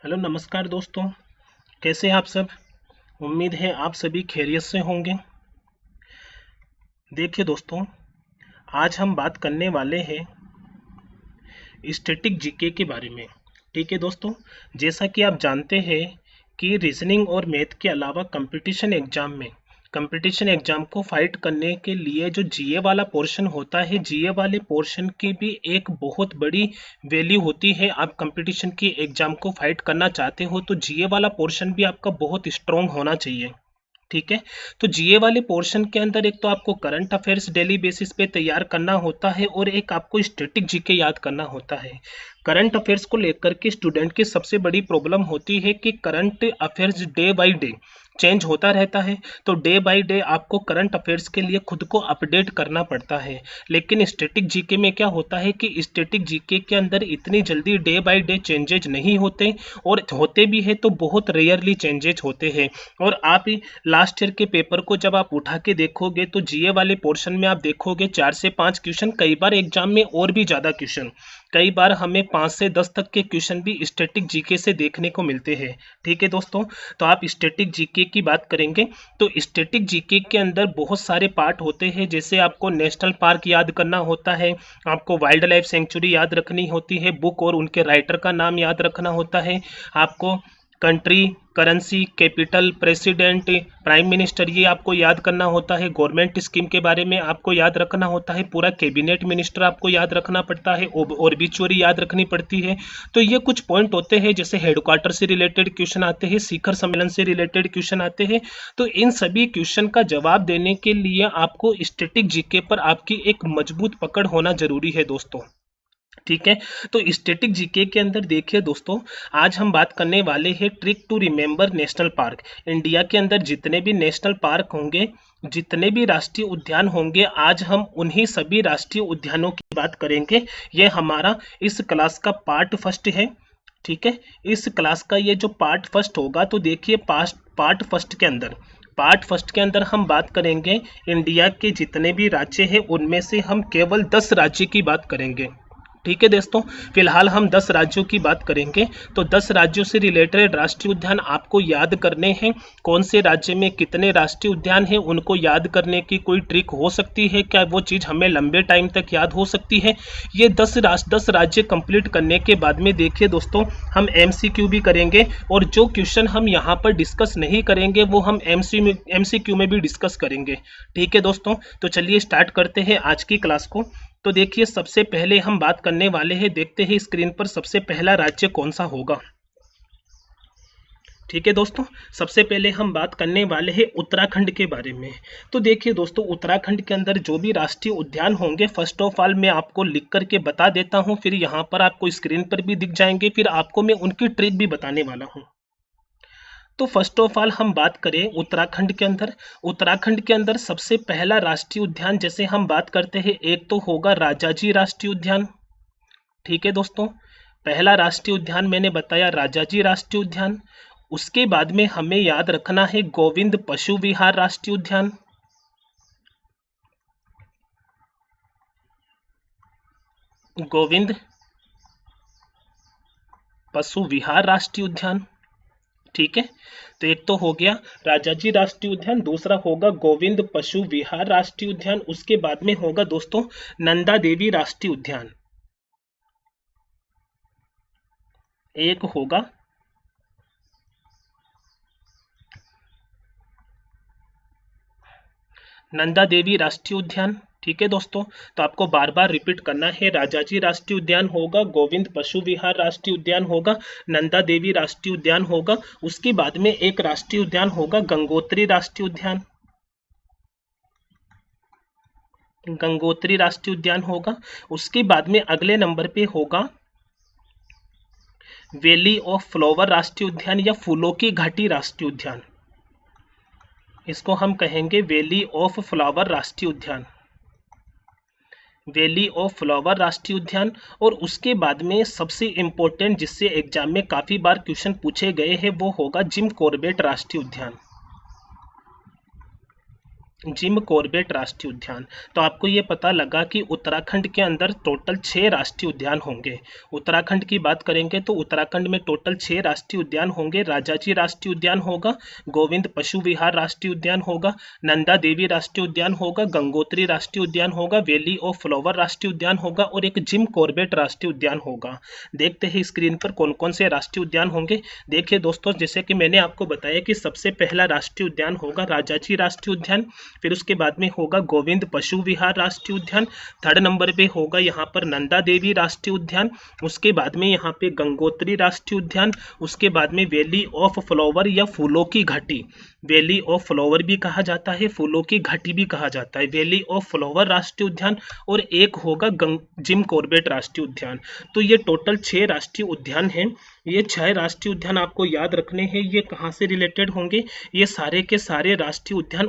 Hello नमस्कार दोस्तों। कैसे हैं आप सब? उम्मीद है आप सभी खैरियत से होंगे। देखिए दोस्तों, आज हम बात करने वाले हैं स्टैटिक जीके के बारे में। ठीक है दोस्तों, जैसा कि आप जानते हैं कि रीजनिंग और मैथ के अलावा कंपटीशन एग्जाम को फाइट करने के लिए जो जीए वाला पोर्शन होता है, जीए वाले पोर्शन की भी एक बहुत बड़ी वैल्यू होती है। आप कंपटीशन की एग्जाम को फाइट करना चाहते हो तो जीए वाला पोर्शन भी आपका बहुत स्ट्रांग होना चाहिए। ठीक है, तो जीए वाले पोर्शन के अंदर एक तो आपको करंट अफेयर्स डेली बेसिस पे तैयार करना होता है और एक आपको स्टैटिक जीके याद करना होता है। करंट अफेयर्स को लेकर के स्टूडेंट की सबसे बड़ी प्रॉब्लम होती है कि current affairs day by day change होता रहता है, तो डे बाय डे आपको करंट अफेयर्स के लिए खुद को अपडेट करना पड़ता है। लेकिन स्टैटिक जीके में क्या होता है कि स्टैटिक जीके के अंदर इतनी जल्दी डे बाय डे चेंजेज नहीं होते, और होते भी है तो बहुत रेयरली चेंजेज होते हैं। और आप लास्ट ईयर के पेपर को जब आप उठा के देखोगे तो जीए वाले पोर्शन में आप देखोगे 4 से 5 क्वेश्चन, कई बार एग्जाम में और भी ज़्यादा क्वेश्चन, कई बार हमें 5 से 10 तक के क्वेश्चन भी स्टैटिक जीके से देखने को मिलते हैं। ठीक है दोस्तों, तो आप स्टैटिक जीके की बात करेंगे तो स्टैटिक जीके के अंदर बहुत सारे पार्ट होते हैं। जैसे आपको नेशनल पार्क याद करना होता है, आपको वाइल्ड लाइफ सेंचुरी याद रखनी होती है, बुक और उनके राइटर का नाम याद रखना होता है, आपको country, currency, capital, president, prime minister ये आपको याद करना होता है, गवर्नमेंट स्कीम के बारे में आपको याद रखना होता है, पूरा कैबिनेट मिनिस्टर आपको याद रखना पड़ता है, ऑर्बिचुअरी याद रखनी पड़ती है। तो ये कुछ पॉइंट होते हैं, जैसे हेडक्वार्टर से रिलेटेड क्वेश्चन आते हैं, शिखर सम्मेलन से रिलेटेड क्वेश्चन आते हैं। तो इन सभी क्वेश्चन का जवाब देने के लिए आपको स्टैटिक जीके पर आपकी एक मजबूत पकड़ होना जरूरी है दोस्तों। ठीक है, तो स्टैटिक जीके के अंदर देखिए दोस्तों, आज हम बात करने वाले हैं trick to remember national park. India के अंदर जितने भी नेशनल पार्क होंगे, जितने भी राष्ट्रीय उद्यान होंगे, आज हम उन्हीं सभी राष्ट्रीय उद्यानों की बात करेंगे। ये हमारा इस क्लास का पार्ट फर्स्ट है। ठीक है, इस क्लास का ये जो पार्ट फर्स्ट होगा, तो देखिए पार्ट फर्स्ट के अंदर हम बात करेंगे इंडिया के जितने भी राज्य हैं उनमें से हम केवल 10 राज्य की बात करेंगे। ठीक है दोस्तों, फिलहाल हम 10 राज्यों की बात करेंगे। तो 10 राज्यों से रिलेटेड राष्ट्रीय उद्यान आपको याद करने हैं। कौन से राज्य में कितने राष्ट्रीय उद्यान हैं उनको याद करने की कोई ट्रिक हो सकती है क्या? वो चीज़ हमें लंबे टाइम तक याद हो सकती है। ये 10 राज्य कंप्लीट करने के बाद में देखिए दोस्तों, हम एमसीक्यू भी करेंगे, और जो क्वेश्चन हम यहाँ पर डिस्कस नहीं करेंगे वो हम एमसीक्यू में भी डिस्कस करेंगे। ठीक है दोस्तों, तो चलिए स्टार्ट करते हैं आज की क्लास को। तो देखिए, सबसे पहले हम बात करने वाले हैं, देखते हैं स्क्रीन पर सबसे पहला राज्य कौन सा होगा। ठीक है दोस्तों, सबसे पहले हम बात करने वाले हैं उत्तराखंड के बारे में। तो देखिए दोस्तों, उत्तराखंड के अंदर जो भी राष्ट्रीय उद्यान होंगे, फर्स्ट ऑफ ऑल मैं आपको लिख करके बता देता हूं, फिर यहाँ पर आपको स्क्रीन पर भी दिख जाएंगे, फिर आपको मैं उनकी ट्रिक भी बताने वाला हूँ। तो फर्स्ट ऑफ ऑल हम बात करें उत्तराखंड के अंदर सबसे पहला राष्ट्रीय उद्यान जैसे हम बात करते हैं, एक तो होगा राजाजी राष्ट्रीय उद्यान। ठीक है दोस्तों, पहला राष्ट्रीय उद्यान मैंने बताया राजाजी राष्ट्रीय उद्यान। उसके बाद में हमें याद रखना है गोविंद पशु विहार राष्ट्रीय उद्यान। गोविंद पशु विहार राष्ट्रीय उद्यान। ठीक है, तो एक तो हो गया राजाजी राष्ट्रीय उद्यान, दूसरा होगा गोविंद पशु विहार राष्ट्रीय उद्यान। उसके बाद में होगा दोस्तों नंदा देवी राष्ट्रीय उद्यान। एक होगा नंदा देवी राष्ट्रीय उद्यान। ठीक है दोस्तों, तो आपको बार बार रिपीट करना है, राजाजी राष्ट्रीय उद्यान होगा, गोविंद पशु विहार राष्ट्रीय उद्यान होगा, नंदा देवी राष्ट्रीय उद्यान होगा। उसके बाद में एक राष्ट्रीय उद्यान होगा गंगोत्री राष्ट्रीय उद्यान। गंगोत्री राष्ट्रीय उद्यान होगा। उसके बाद में अगले नंबर पे होगा वैली ऑफ फ्लावर राष्ट्रीय उद्यान या फूलों की घाटी राष्ट्रीय उद्यान। इसको हम कहेंगे वैली ऑफ फ्लावर राष्ट्रीय उद्यान, वैली ऑफ फ्लावर राष्ट्रीय उद्यान। और उसके बाद में सबसे इंपॉर्टेंट, जिससे एग्जाम में काफी बार क्वेश्चन पूछे गए हैं, वो होगा जिम कॉर्बेट राष्ट्रीय उद्यान। जिम कॉर्बेट राष्ट्रीय उद्यान। तो आपको ये पता लगा कि उत्तराखंड के अंदर टोटल 6 राष्ट्रीय उद्यान होंगे। उत्तराखंड की बात करेंगे तो उत्तराखंड में टोटल 6 राष्ट्रीय उद्यान होंगे। राजाजी राष्ट्रीय उद्यान होगा, गोविंद पशु विहार राष्ट्रीय उद्यान होगा, नंदा देवी राष्ट्रीय उद्यान होगा, गंगोत्री राष्ट्रीय उद्यान होगा, वैली ऑफ फ्लावर राष्ट्रीय उद्यान होगा और एक जिम कॉर्बेट राष्ट्रीय उद्यान होगा। देखते हैं स्क्रीन पर कौन कौन से राष्ट्रीय उद्यान होंगे। देखिए दोस्तों, जैसे कि मैंने आपको बताया कि सबसे पहला राष्ट्रीय उद्यान होगा राजाजी राष्ट्रीय उद्यान, फिर उसके बाद में होगा गोविंद पशु विहार राष्ट्रीय उद्यान, थर्ड नंबर पे होगा यहाँ पर नंदा देवी राष्ट्रीय उद्यान, उसके बाद में यहाँ पे गंगोत्री राष्ट्रीय उद्यान, उसके बाद में वैली ऑफ फ्लावर या फूलों की घाटी, वैली ऑफ फ्लावर भी कहा जाता है, फूलों की घाटी भी कहा जाता है, वैली ऑफ फ्लावर राष्ट्रीय उद्यान, और एक होगा जिम कॉर्बेट राष्ट्रीय उद्यान। तो ये टोटल 6 राष्ट्रीय उद्यान हैं। ये 6 राष्ट्रीय उद्यान आपको याद रखने हैं। ये कहाँ से रिलेटेड होंगे? ये सारे के सारे राष्ट्रीय उद्यान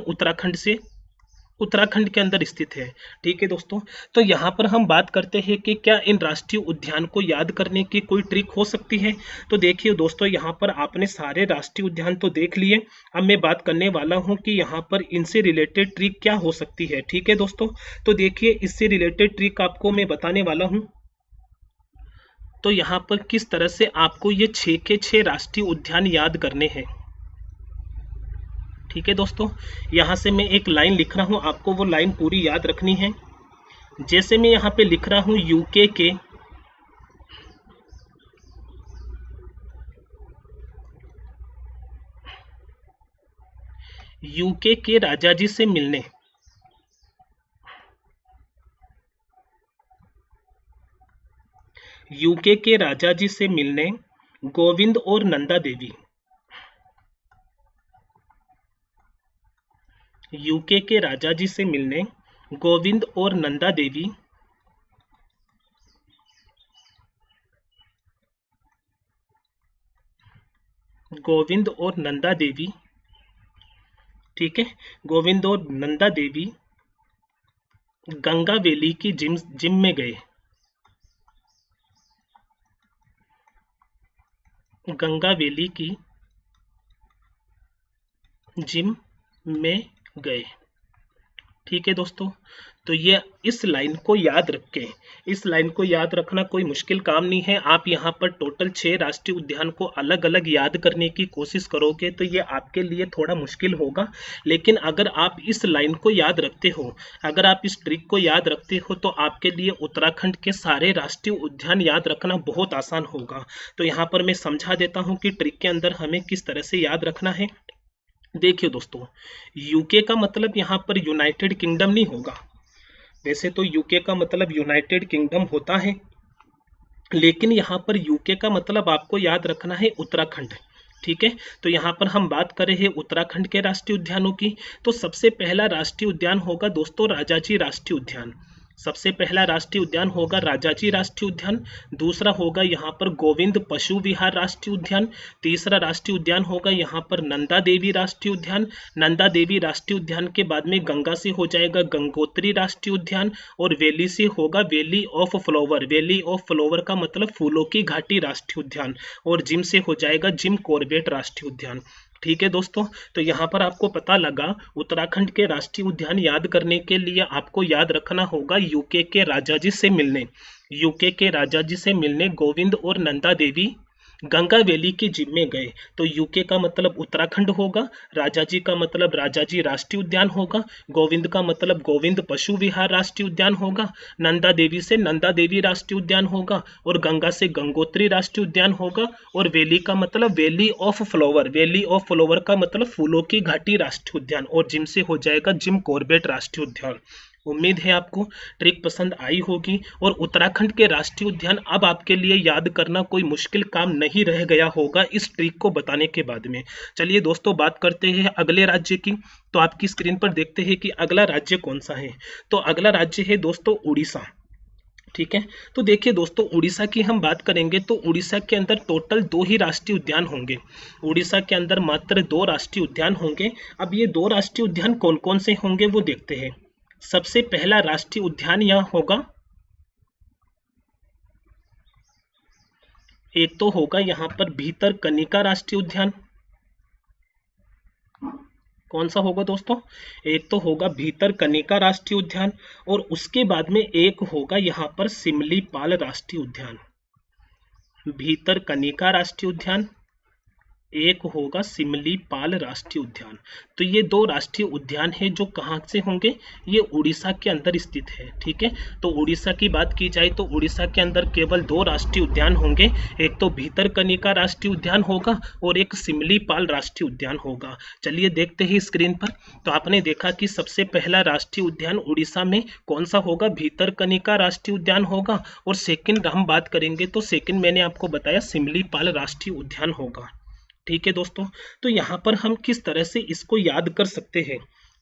उत्तराखंड के अंदर स्थित है। ठीक है दोस्तों, तो यहाँ पर हम बात करते हैं कि क्या इन राष्ट्रीय उद्यान को याद करने की कोई ट्रिक हो सकती है। तो देखिए दोस्तों, यहाँ पर आपने सारे राष्ट्रीय उद्यान तो देख लिए। अब मैं बात करने वाला हूँ कि यहाँ पर इनसे रिलेटेड ट्रिक क्या हो सकती है। ठीक है दोस्तों, तो देखिए इससे रिलेटेड ट्रिक आपको मैं बताने वाला हूँ। तो यहाँ पर किस तरह से आपको ये 6 के 6 राष्ट्रीय उद्यान याद करने हैं। ठीक है दोस्तों, यहाँ से मैं एक लाइन लिख रहा हूँ, आपको वो लाइन पूरी याद रखनी है। जैसे मैं यहाँ पे लिख रहा हूँ यूके के राजा जी से मिलने, यूके के राजा जी से मिलने गोविंद और नंदा देवी, यूके के राजा जी से मिलने गोविंद और नंदा देवी गोविंद और नंदा देवी, ठीक है, गोविंद और नंदा देवी गंगा वैली की जिम में गए, गंगा वैली की जिम में गए। ठीक है दोस्तों, तो ये इस लाइन को याद रखें। इस लाइन को याद रखना कोई मुश्किल काम नहीं है। आप यहाँ पर टोटल 6 राष्ट्रीय उद्यान को अलग अलग याद करने की कोशिश करोगे तो ये आपके लिए थोड़ा मुश्किल होगा, लेकिन अगर आप इस लाइन को याद रखते हो, अगर आप इस ट्रिक को याद रखते हो तो आपके लिए उत्तराखंड के सारे राष्ट्रीय उद्यान याद रखना बहुत आसान होगा। तो यहाँ पर मैं समझा देता हूँ कि ट्रिक के अंदर हमें किस तरह से याद रखना है। देखिए दोस्तों, यूके का मतलब यहाँ पर यूनाइटेड किंगडम नहीं होगा। वैसे तो यूके का मतलब यूनाइटेड किंगडम होता है, लेकिन यहाँ पर यूके का मतलब आपको याद रखना है उत्तराखंड। ठीक है, तो यहाँ पर हम बात कर रहे हैं उत्तराखंड के राष्ट्रीय उद्यानों की। तो सबसे पहला राष्ट्रीय उद्यान होगा दोस्तों राजाजी राष्ट्रीय उद्यान। सबसे पहला राष्ट्रीय उद्यान होगा राजाजी राष्ट्रीय उद्यान। दूसरा होगा यहाँ पर गोविंद पशु विहार राष्ट्रीय उद्यान। तीसरा राष्ट्रीय उद्यान होगा यहाँ पर नंदा देवी राष्ट्रीय उद्यान। नंदा देवी राष्ट्रीय उद्यान के बाद में गंगा से हो जाएगा गंगोत्री राष्ट्रीय उद्यान, और वैली से होगा valley of flower. Valley of flower का मतलब फूलों की घाटी राष्ट्रीय उद्यान, और जिम से हो जाएगा जिम कॉर्बेट राष्ट्रीय उद्यान। ठीक है दोस्तों, तो यहाँ पर आपको पता लगा उत्तराखंड के राष्ट्रीय उद्यान याद करने के लिए आपको याद रखना होगा यूके के राजा जी से मिलने, यूके के राजा जी से मिलने गोविंद और नंदा देवी गंगा वैली की जिम में गए। तो यूके का मतलब उत्तराखंड होगा, राजाजी का मतलब राजाजी राष्ट्रीय उद्यान होगा, गोविंद का मतलब गोविंद पशु विहार राष्ट्रीय उद्यान होगा, नंदा देवी से नंदा देवी राष्ट्रीय उद्यान होगा, और गंगा से गंगोत्री राष्ट्रीय उद्यान होगा, और वैली का मतलब valley of flower, valley of flower का मतलब फूलों की घाटी राष्ट्रीय उद्यान, और जिम से हो जाएगा जिम कॉर्बेट राष्ट्रीय उद्यान। उम्मीद है आपको ट्रिक पसंद आई होगी और उत्तराखंड के राष्ट्रीय उद्यान अब आपके लिए याद करना कोई मुश्किल काम नहीं रह गया होगा इस ट्रिक को बताने के बाद में। चलिए दोस्तों, बात करते हैं अगले राज्य की। तो आपकी स्क्रीन पर देखते हैं कि अगला राज्य कौन सा है। तो अगला राज्य है दोस्तों उड़ीसा। ठीक है, तो देखिए दोस्तों, उड़ीसा की हम बात करेंगे तो उड़ीसा के अंदर टोटल 2 ही राष्ट्रीय उद्यान होंगे। उड़ीसा के अंदर मात्र 2 राष्ट्रीय उद्यान होंगे। अब ये 2 राष्ट्रीय उद्यान कौन कौन से होंगे वो देखते हैं। सबसे पहला राष्ट्रीय उद्यान यहाँ होगा, एक तो होगा यहाँ पर भीतरकनिका राष्ट्रीय उद्यान, कौन सा होगा दोस्तों? एक तो होगा भीतरकनिका राष्ट्रीय उद्यान और उसके बाद में एक होगा यहाँ पर सिमलीपाल राष्ट्रीय उद्यान। भीतरकनिका राष्ट्रीय उद्यान, एक होगा सिमलीपाल राष्ट्रीय उद्यान। तो ये दो राष्ट्रीय उद्यान है जो कहाँ से होंगे? ये उड़ीसा के अंदर स्थित है। ठीक है, तो उड़ीसा की बात की जाए तो उड़ीसा के अंदर केवल दो राष्ट्रीय उद्यान होंगे, एक तो भीतरकनिका राष्ट्रीय उद्यान होगा और एक सिमलीपाल राष्ट्रीय उद्यान होगा। चलिए देखते हैं स्क्रीन पर। तो आपने देखा कि सबसे पहला राष्ट्रीय उद्यान उड़ीसा में कौन सा होगा? भीतरकनिका राष्ट्रीय उद्यान होगा। और सेकंड हम बात करेंगे तो सेकंड मैंने आपको बताया सिमलीपाल राष्ट्रीय उद्यान होगा। ठीक है दोस्तों, तो यहाँ पर हम किस तरह से इसको याद कर सकते हैं,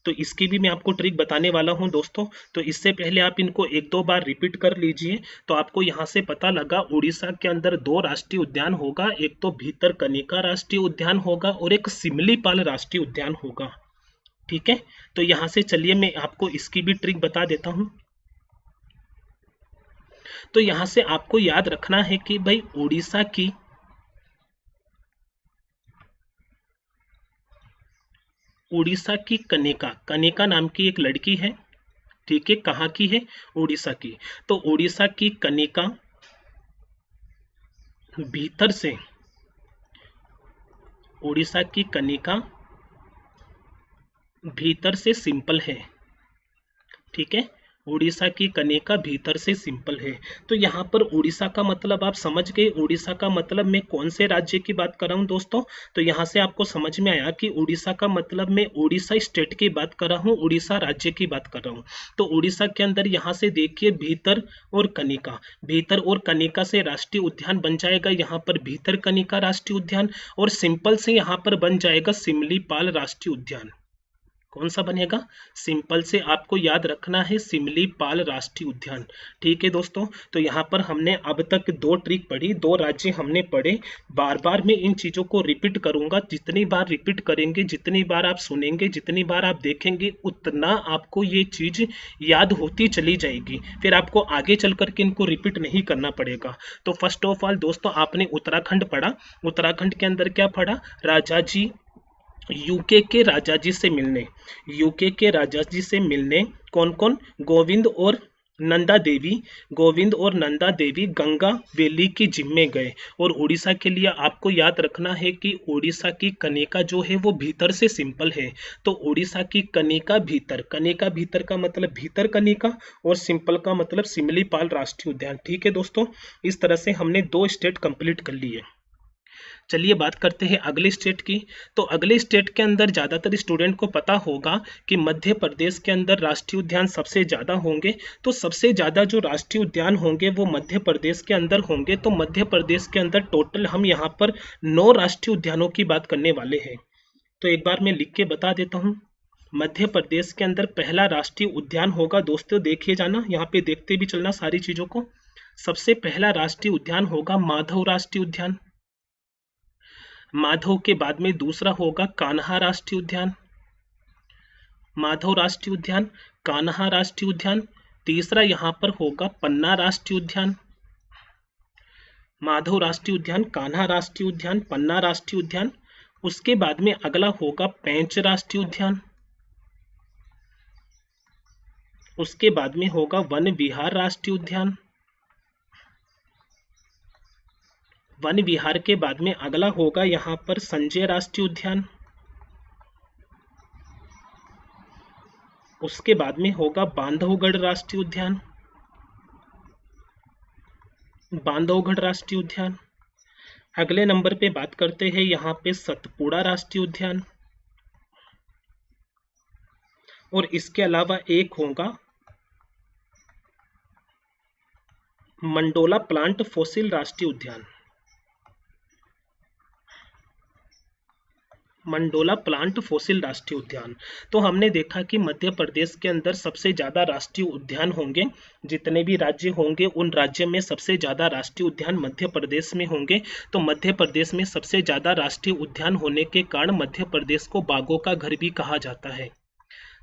तो इसकी भी मैं आपको ट्रिक बताने वाला हूं दोस्तों। तो इससे पहले आप इनको एक दो बार रिपीट कर लीजिए, तो आपको यहाँ से पता लगा उड़ीसा के अंदर दो राष्ट्रीय उद्यान होगा, एक तो भीतरकनिका राष्ट्रीय उद्यान होगा और एक सिमलीपाल राष्ट्रीय उद्यान होगा। ठीक है, तो यहाँ से चलिए मैं आपको इसकी भी ट्रिक बता देता हूँ। तो यहाँ से आपको याद रखना है कि भाई उड़ीसा की कनिका, कनिका नाम की एक लड़की है। ठीक है, कहाँ की है? उड़ीसा की। तो उड़ीसा की कनिका भीतर से, उड़ीसा की कनिका भीतर से सिंपल है। ठीक है, उड़ीसा की कनिका भीतर से सिंपल है। तो यहाँ पर उड़ीसा का मतलब आप समझ गए। उड़ीसा का मतलब मैं कौन से राज्य की बात कर रहा हूँ दोस्तों? तो यहाँ से आपको समझ में आया कि उड़ीसा का मतलब मैं उड़ीसा स्टेट की बात कर रहा हूँ, उड़ीसा राज्य की बात कर रहा हूँ। तो उड़ीसा के अंदर यहाँ से देखिए भीतर और कनिका, भीतर और कनिका से राष्ट्रीय उद्यान बन जाएगा यहाँ पर भीतरकनिका राष्ट्रीय उद्यान, और सिंपल से यहाँ पर बन जाएगा सिमलीपाल राष्ट्रीय उद्यान। कौन सा बनेगा? सिंपल से आपको याद रखना है सिमलीपाल राष्ट्रीय उद्यान। ठीक है दोस्तों, तो यहाँ पर हमने अब तक दो ट्रिक पढ़ी, दो राज्य हमने पढ़े। बार बार मैं इन चीज़ों को रिपीट करूंगा, जितनी बार रिपीट करेंगे, जितनी बार आप सुनेंगे, जितनी बार आप देखेंगे, उतना आपको ये चीज़ याद होती चली जाएगी। फिर आपको आगे चल करके इनको रिपीट नहीं करना पड़ेगा। तो फर्स्ट ऑफ ऑल दोस्तों आपने उत्तराखंड पढ़ा। उत्तराखंड के अंदर क्या पढ़ा? राजा जी, यूके के राजा जी से मिलने, यूके के राजा जी से मिलने कौन कौन? गोविंद और नंदा देवी, गोविंद और नंदा देवी गंगा वैली की जिम में गए। और उड़ीसा के लिए आपको याद रखना है कि उड़ीसा की कनिका जो है वो भीतर से सिंपल है। तो उड़ीसा की कनिका भीतर, कनिका भीतर का मतलब भीतर कनिका और सिंपल का मतलब सिमलीपाल राष्ट्रीय उद्यान। ठीक है दोस्तों, इस तरह से हमने दो स्टेट कंप्लीट कर लिए। चलिए बात करते हैं अगले स्टेट की। तो अगले स्टेट के अंदर ज़्यादातर स्टूडेंट को पता होगा कि मध्य प्रदेश के अंदर राष्ट्रीय उद्यान सबसे ज़्यादा होंगे। तो सबसे ज़्यादा जो राष्ट्रीय उद्यान होंगे वो मध्य प्रदेश के अंदर होंगे। तो मध्य प्रदेश के अंदर टोटल हम यहाँ पर 9 राष्ट्रीय उद्यानों की बात करने वाले हैं। तो एक बार मैं लिख के बता देता हूँ। मध्य प्रदेश के अंदर पहला राष्ट्रीय उद्यान होगा दोस्तों, देखिए जाना, यहाँ पे देखते भी चलना सारी चीज़ों को। सबसे पहला राष्ट्रीय उद्यान होगा माधव राष्ट्रीय उद्यान। माधव के बाद में दूसरा होगा कान्हा राष्ट्रीय उद्यान, माधव राष्ट्रीय उद्यान, कान्हा राष्ट्रीय उद्यान। तीसरा यहाँ पर होगा पन्ना राष्ट्रीय उद्यान, माधव राष्ट्रीय उद्यान, कान्हा राष्ट्रीय उद्यान, पन्ना राष्ट्रीय उद्यान। उसके बाद में अगला होगा पेंच राष्ट्रीय उद्यान। उसके बाद में होगा वन विहार राष्ट्रीय उद्यान। वन विहार के बाद में अगला होगा यहाँ पर संजय राष्ट्रीय उद्यान। उसके बाद में होगा बांधवगढ़ राष्ट्रीय उद्यान, बांधवगढ़ राष्ट्रीय उद्यान। अगले नंबर पे बात करते हैं यहाँ पे सतपुड़ा राष्ट्रीय उद्यान, और इसके अलावा एक होगा मंडोला प्लांट फॉसिल राष्ट्रीय उद्यान, मंडोला प्लांट फॉसिल राष्ट्रीय उद्यान। तो हमने देखा कि मध्य प्रदेश के अंदर सबसे ज़्यादा राष्ट्रीय उद्यान होंगे। जितने भी राज्य होंगे उन राज्यों में सबसे ज़्यादा राष्ट्रीय उद्यान मध्य प्रदेश में होंगे। तो मध्य प्रदेश में सबसे ज़्यादा राष्ट्रीय उद्यान होने के कारण मध्य प्रदेश को बाघों का घर भी कहा जाता है।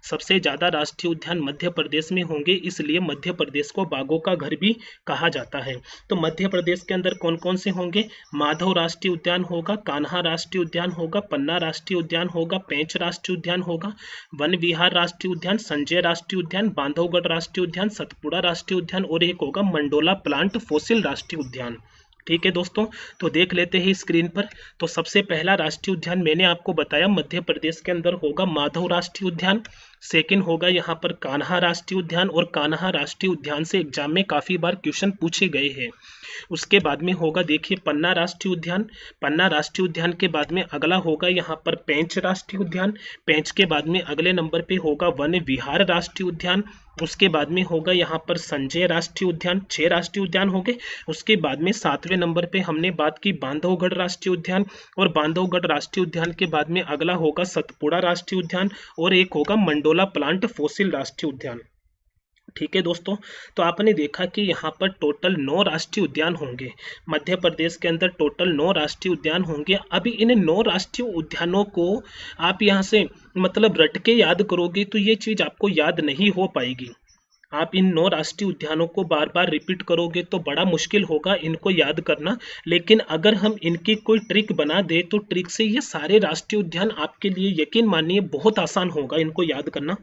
सबसे ज़्यादा राष्ट्रीय उद्यान मध्य प्रदेश में होंगे, इसलिए मध्य प्रदेश को बाघों का घर भी कहा जाता है। तो मध्य प्रदेश के अंदर कौन कौन से होंगे? माधव राष्ट्रीय उद्यान होगा, कान्हा राष्ट्रीय उद्यान होगा, पन्ना राष्ट्रीय उद्यान होगा, पेंच राष्ट्रीय उद्यान होगा, वन विहार राष्ट्रीय उद्यान, संजय राष्ट्रीय उद्यान, बांधवगढ़ राष्ट्रीय उद्यान, सतपुड़ा राष्ट्रीय उद्यान और एक होगा मंडोला प्लांट फॉसिल राष्ट्रीय उद्यान। ठीक है दोस्तों, तो देख लेते हैं स्क्रीन पर। तो सबसे पहला राष्ट्रीय उद्यान मैंने आपको बताया मध्य प्रदेश के अंदर होगा माधव राष्ट्रीय उद्यान। सेकंड होगा यहाँ पर कान्हा राष्ट्रीय उद्यान, और कान्हा राष्ट्रीय उद्यान से एग्जाम में काफी बार क्वेश्चन पूछे गए हैं। उसके बाद में होगा देखिए पन्ना राष्ट्रीय उद्यान। पन्ना राष्ट्रीय उद्यान के बाद में अगला होगा यहाँ पर पेंच राष्ट्रीय उद्यान। पेंच के बाद में अगले नंबर पे होगा वन विहार राष्ट्रीय उद्यान। उसके बाद में होगा यहाँ पर संजय राष्ट्रीय उद्यान। 6 राष्ट्रीय उद्यान हो गए। उसके बाद में 7वें नंबर पे हमने बात की बांधवगढ़ राष्ट्रीय उद्यान, और बांधवगढ़ राष्ट्रीय उद्यान के बाद में अगला होगा सतपुड़ा राष्ट्रीय उद्यान, और एक होगा मंडोला प्लांट फॉसिल राष्ट्रीय उद्यान। ठीक है दोस्तों, तो आपने देखा कि यहाँ पर टोटल 9 राष्ट्रीय उद्यान होंगे। मध्य प्रदेश के अंदर टोटल 9 राष्ट्रीय उद्यान होंगे। अभी इन 9 राष्ट्रीय उद्यानों को आप यहाँ से मतलब रट के याद करोगे तो ये चीज़ आपको याद नहीं हो पाएगी। आप इन 9 राष्ट्रीय उद्यानों को बार बार रिपीट करोगे तो बड़ा मुश्किल होगा इनको याद करना। लेकिन अगर हम इनकी कोई ट्रिक बना दे तो ट्रिक से ये सारे राष्ट्रीय उद्यान आपके लिए यकीन मानिए बहुत आसान होगा इनको याद करना।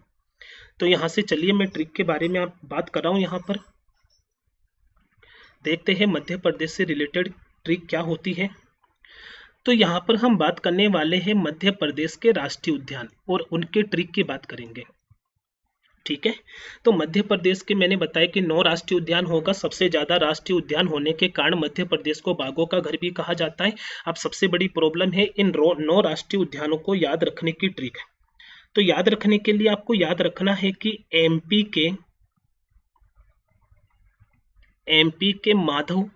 तो यहाँ से चलिए मैं ट्रिक के बारे में आप बात कर रहा हूँ। यहाँ पर देखते हैं मध्य प्रदेश से रिलेटेड ट्रिक क्या होती है। तो यहाँ पर हम बात करने वाले हैं मध्य प्रदेश के राष्ट्रीय उद्यान और उनके ट्रिक की बात करेंगे। ठीक है, तो मध्य प्रदेश के मैंने बताया कि 9 राष्ट्रीय उद्यान होगा। सबसे ज्यादा राष्ट्रीय उद्यान होने के कारण मध्य प्रदेश को बाघों का घर भी कहा जाता है। अब सबसे बड़ी प्रॉब्लम है इन 9 राष्ट्रीय उद्यानों को याद रखने की ट्रिक। तो याद रखने के लिए आपको याद रखना है कि एमपी के माधव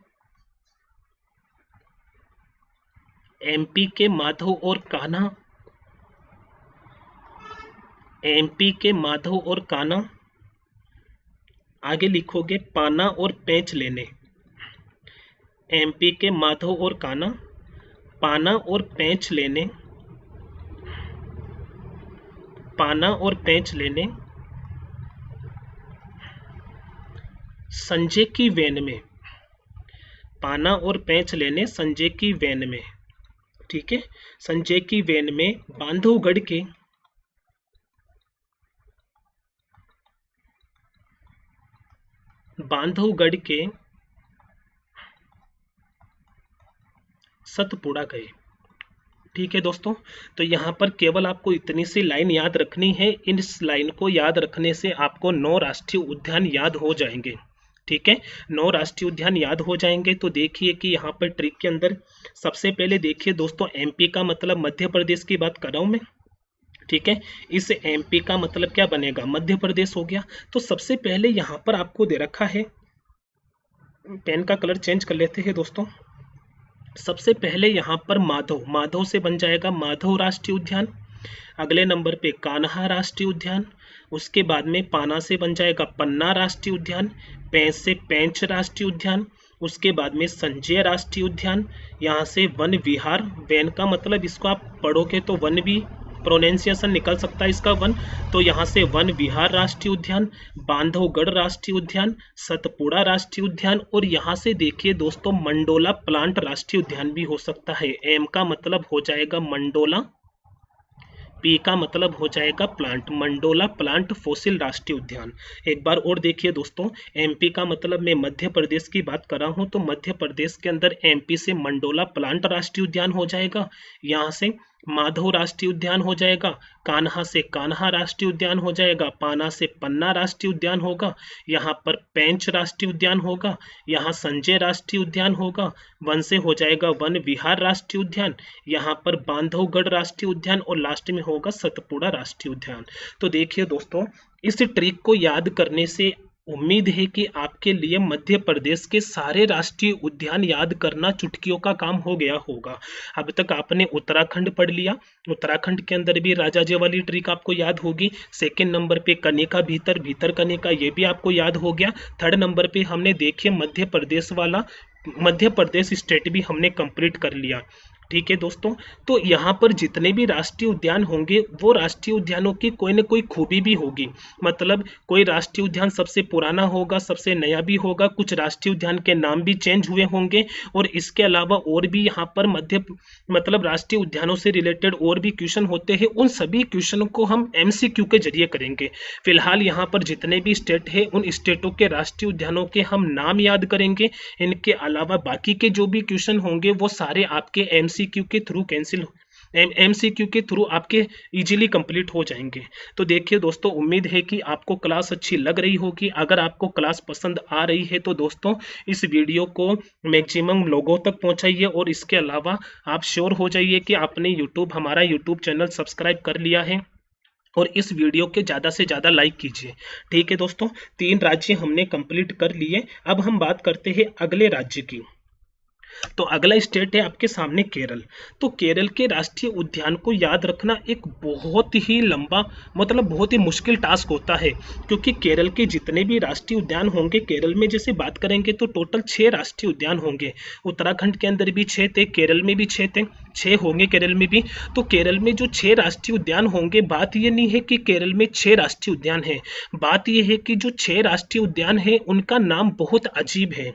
और कान्हा, एमपी के माधव और कान्हा, आगे लिखोगे पाना और पेंच लेने। एमपी के माधव और कान्हा, पाना और पेंच लेने, पाना और पेंच लेने संजय की वैन में, पाना और पेंच लेने संजय की वैन में। ठीक है, संजय की वैन में बांधवगढ़ के सतपुड़ा गए। ठीक है दोस्तों, तो यहाँ पर केवल आपको इतनी सी लाइन याद रखनी है। इस लाइन को याद रखने से आपको 9 राष्ट्रीय उद्यान याद हो जाएंगे। ठीक है, 9 राष्ट्रीय उद्यान याद हो जाएंगे। तो देखिए कि यहाँ पर ट्रिक के अंदर सबसे पहले देखिए दोस्तों, एमपी का मतलब मध्य प्रदेश की बात कर रहा हूँ मैं। ठीक है, इस एमपी का मतलब क्या बनेगा? मध्य प्रदेश हो गया। तो सबसे पहले यहाँ पर आपको दे रखा है, पेन का कलर चेंज कर लेते हैं दोस्तों। सबसे पहले यहाँ पर माधव से बन जाएगा माधव राष्ट्रीय उद्यान। अगले नंबर पे कान्हा राष्ट्रीय उद्यान। उसके बाद में पाना से बन जाएगा पन्ना राष्ट्रीय उद्यान। पेंच से पेंच राष्ट्रीय उद्यान। उसके बाद में संजय राष्ट्रीय उद्यान। यहाँ से वन विहार, वैन का मतलब इसको आप पढ़ोगे तो वन भी प्रोनाउंसिएशन निकल सकता है इसका वन। तो यहाँ से वन विहार राष्ट्रीय उद्यान, बांधवगढ़ राष्ट्रीय उद्यान, सतपुड़ा राष्ट्रीय उद्यान, और यहाँ से देखिए दोस्तों मंडोला प्लांट राष्ट्रीय उद्यान भी हो सकता है। एम का मतलब हो जाएगा मंडोला, पी का मतलब हो जाएगा प्लांट, मंडोला प्लांट फॉसिल राष्ट्रीय उद्यान। एक बार और देखिए दोस्तों, एमपी का मतलब मैं मध्य प्रदेश की बात कर रहा हूं, तो मध्य प्रदेश के अंदर एमपी से मंडोला प्लांट राष्ट्रीय उद्यान हो जाएगा। यहाँ से माधव राष्ट्रीय उद्यान हो जाएगा, कान्हा से कान्हा राष्ट्रीय उद्यान हो जाएगा, पाना से पन्ना राष्ट्रीय उद्यान होगा, यहाँ पर पेंच राष्ट्रीय उद्यान होगा, यहाँ संजय राष्ट्रीय उद्यान होगा, वन से हो जाएगा वन विहार राष्ट्रीय उद्यान, यहाँ पर बांधवगढ़ राष्ट्रीय उद्यान, और लास्ट में होगा सतपुड़ा राष्ट्रीय उद्यान। तो देखिए दोस्तों, इस ट्रिक को याद करने से उम्मीद है कि आपके लिए मध्य प्रदेश के सारे राष्ट्रीय उद्यान याद करना चुटकियों का काम हो गया होगा। अब तक आपने उत्तराखंड पढ़ लिया, उत्तराखंड के अंदर भी राजाजी वाली ट्रिक आपको याद होगी। सेकंड नंबर पे कनिका भीतर कनिका, ये भी आपको याद हो गया। थर्ड नंबर पे हमने देखिए मध्य प्रदेश स्टेट भी हमने कंप्लीट कर लिया। ठीक है दोस्तों। तो यहाँ पर जितने भी राष्ट्रीय उद्यान होंगे वो राष्ट्रीय उद्यानों की कोई ना कोई खूबी भी होगी। मतलब कोई राष्ट्रीय उद्यान सबसे पुराना होगा, सबसे नया भी होगा, कुछ राष्ट्रीय उद्यान के नाम भी चेंज हुए होंगे, और इसके अलावा और भी यहाँ पर मतलब राष्ट्रीय उद्यानों से रिलेटेड और भी क्वेश्चन होते हैं। उन सभी क्वेश्चनों को हम एमसीक्यू के जरिए करेंगे। फिलहाल यहाँ पर जितने भी स्टेट है उन स्टेटों के राष्ट्रीय उद्यानों के हम नाम याद करेंगे। इनके अलावा बाकी के जो भी क्वेश्चन होंगे वो सारे आपके एमसीक्यू के थ्रू एमसीक्यू के थ्रू आपके इजीली कंप्लीट हो जाएंगे। तो देखिए दोस्तों, उम्मीद है कि आपको क्लास अच्छी लग रही होगी। अगर आपको क्लास पसंद आ रही है तो दोस्तों इस वीडियो को मैक्सिमम लोगों तक पहुंचाइए, और इसके अलावा आप श्योर हो जाइए कि आपने हमारा यूट्यूब चैनल सब्सक्राइब कर लिया है, और इस वीडियो के ज़्यादा से ज़्यादा लाइक कीजिए। ठीक है दोस्तों, 3 राज्य हमने कंप्लीट कर लिए। अब हम बात करते हैं अगले राज्य की। तो अगला स्टेट है आपके सामने केरल। तो केरल के राष्ट्रीय उद्यान को याद रखना एक बहुत ही लंबा, मतलब बहुत ही मुश्किल टास्क होता है, क्योंकि केरल के जितने भी राष्ट्रीय उद्यान होंगे, केरल में जैसे बात करेंगे तो टोटल 6 राष्ट्रीय उद्यान होंगे। उत्तराखंड के अंदर भी 6 थे, केरल में भी 6 थे, 6 होंगे केरल में भी। तो केरल में जो 6 राष्ट्रीय उद्यान होंगे, बात ये नहीं है कि केरल में 6 राष्ट्रीय उद्यान है, बात यह है कि जो 6 राष्ट्रीय उद्यान है उनका नाम बहुत अजीब है।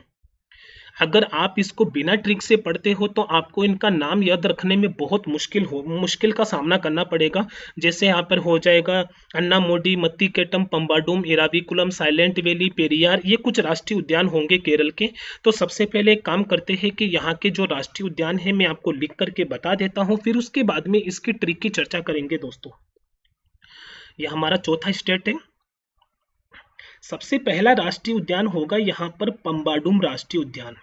अगर आप इसको बिना ट्रिक से पढ़ते हो तो आपको इनका नाम याद रखने में बहुत मुश्किल का सामना करना पड़ेगा। जैसे यहाँ पर हो जाएगा अन्नामोडी, मत्तिकेटम, पंबाडुम, इराविकुलम, साइलेंट वैली, पेरियार, ये कुछ राष्ट्रीय उद्यान होंगे केरल के। तो सबसे पहले एक काम करते हैं कि यहाँ के जो राष्ट्रीय उद्यान है मैं आपको लिख करके बता देता हूँ, फिर उसके बाद में इसकी ट्रिक की चर्चा करेंगे दोस्तों। यह हमारा चौथा स्टेट है। सबसे पहला राष्ट्रीय उद्यान होगा यहाँ पर पंबाडुम राष्ट्रीय उद्यान।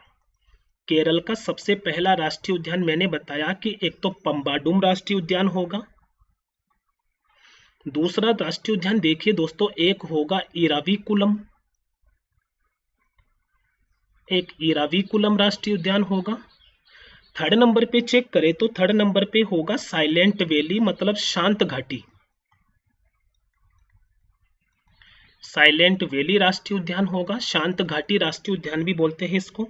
केरल का सबसे पहला राष्ट्रीय उद्यान मैंने बताया कि एक तो पंबाडुम राष्ट्रीय उद्यान होगा। दूसरा राष्ट्रीय उद्यान देखिए दोस्तों, एक होगा इराविकुलम, एक इराविकुलम राष्ट्रीय उद्यान होगा। थर्ड नंबर पे चेक करें तो थर्ड नंबर पे होगा साइलेंट वैली, मतलब शांत घाटी। साइलेंट वैली राष्ट्रीय उद्यान होगा, शांत घाटी राष्ट्रीय उद्यान भी बोलते हैं इसको।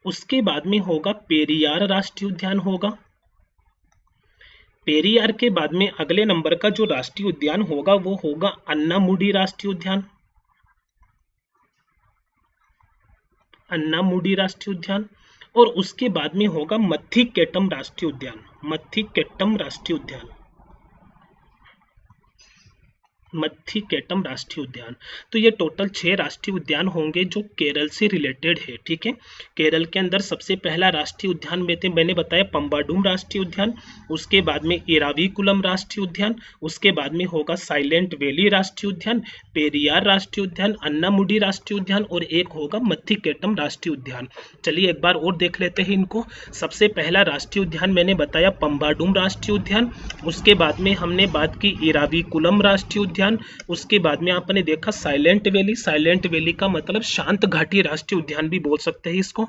उसके बाद में होगा पेरियार राष्ट्रीय उद्यान होगा। पेरियार के बाद में अगले नंबर का जो राष्ट्रीय उद्यान होगा वो होगा अन्नामुडी राष्ट्रीय उद्यान। अन्नामुडी राष्ट्रीय उद्यान। और उसके बाद में होगा मत्थिकेटम राष्ट्रीय उद्यान। मत्थिकेटम राष्ट्रीय उद्यान, मत्थिकेटम राष्ट्रीय उद्यान। तो ये टोटल 6 राष्ट्रीय उद्यान होंगे जो केरल से रिलेटेड है। ठीक है, केरल के अंदर सबसे पहला राष्ट्रीय उद्यान मैंने बताया पंबाडुम राष्ट्रीय उद्यान, उसके बाद में इराविकुलम राष्ट्रीय उद्यान, उसके बाद में होगा साइलेंट वैली राष्ट्रीय उद्यान, पेरियार राष्ट्रीय उद्यान, अन्नामुडी राष्ट्रीय उद्यान, और एक होगा मत्थिकेटम राष्ट्रीय उद्यान। चलिए एक बार और देख लेते हैं इनको। सबसे पहला राष्ट्रीय उद्यान मैंने बताया पंबाडुम राष्ट्रीय उद्यान, उसके बाद में हमने बात की इराविकुलम राष्ट्रीय उद्यान, उसके बाद में आपने देखा साइलेंट वैली। साइलेंट वैली का मतलब शांत घाटी राष्ट्रीय उद्यान भी बोल सकते हैं इसको।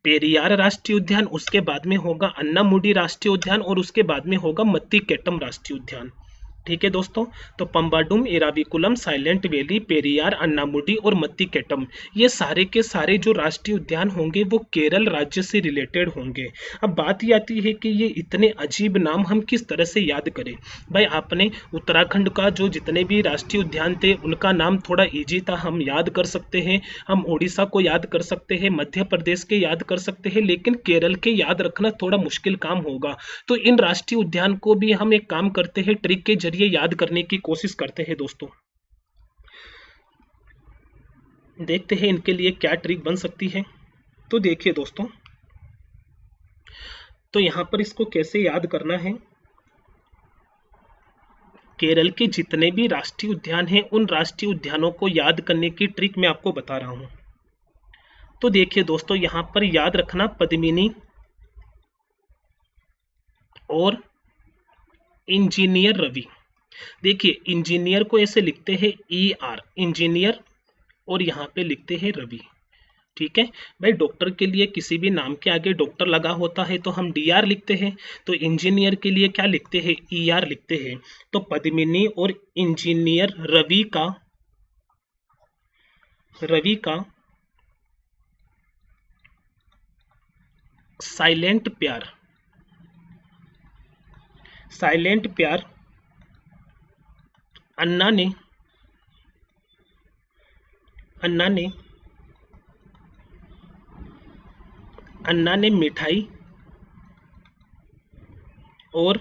पेरियार राष्ट्रीय उद्यान, उसके बाद में होगा अन्नामुडी राष्ट्रीय उद्यान, और उसके बाद में होगा मत्तिकेटम राष्ट्रीय उद्यान। ठीक है दोस्तों, तो पंबाडुम, इराविकुलम, साइलेंट वैली, पेरियार, अन्नामुडी और मत्तिकेटम, ये सारे के सारे जो राष्ट्रीय उद्यान होंगे वो केरल राज्य से रिलेटेड होंगे। अब बात ये आती है कि ये इतने अजीब नाम हम किस तरह से याद करें। भाई आपने उत्तराखंड का जो जितने भी राष्ट्रीय उद्यान थे उनका नाम थोड़ा इजी था, हम याद कर सकते हैं, हम उड़ीसा को याद कर सकते हैं, मध्य प्रदेश के याद कर सकते हैं, लेकिन केरल के याद रखना थोड़ा मुश्किल काम होगा। तो इन राष्ट्रीय उद्यान को भी हम एक काम करते हैं, ट्रिक के ये याद करने की कोशिश करते हैं दोस्तों। देखते हैं इनके लिए क्या ट्रिक बन सकती है। तो देखिए दोस्तों, तो यहां पर इसको कैसे याद करना है। केरल के जितने भी राष्ट्रीय उद्यान हैं उन राष्ट्रीय उद्यानों को याद करने की ट्रिक मैं आपको बता रहा हूं। तो देखिए दोस्तों, यहां पर याद रखना पद्मिनी और इंजीनियर रवि। देखिए इंजीनियर को ऐसे लिखते हैं ER, इंजीनियर, और यहाँ पे लिखते हैं रवि। ठीक है भाई, डॉक्टर के लिए किसी भी नाम के आगे डॉक्टर लगा होता है तो हम DR लिखते हैं, तो इंजीनियर के लिए क्या लिखते हैं, ER लिखते हैं। तो पद्मिनी और इंजीनियर रवि का साइलेंट प्यार, साइलेंट प्यार अन्ना ने अन्ना ने अन्ना ने मिठाई और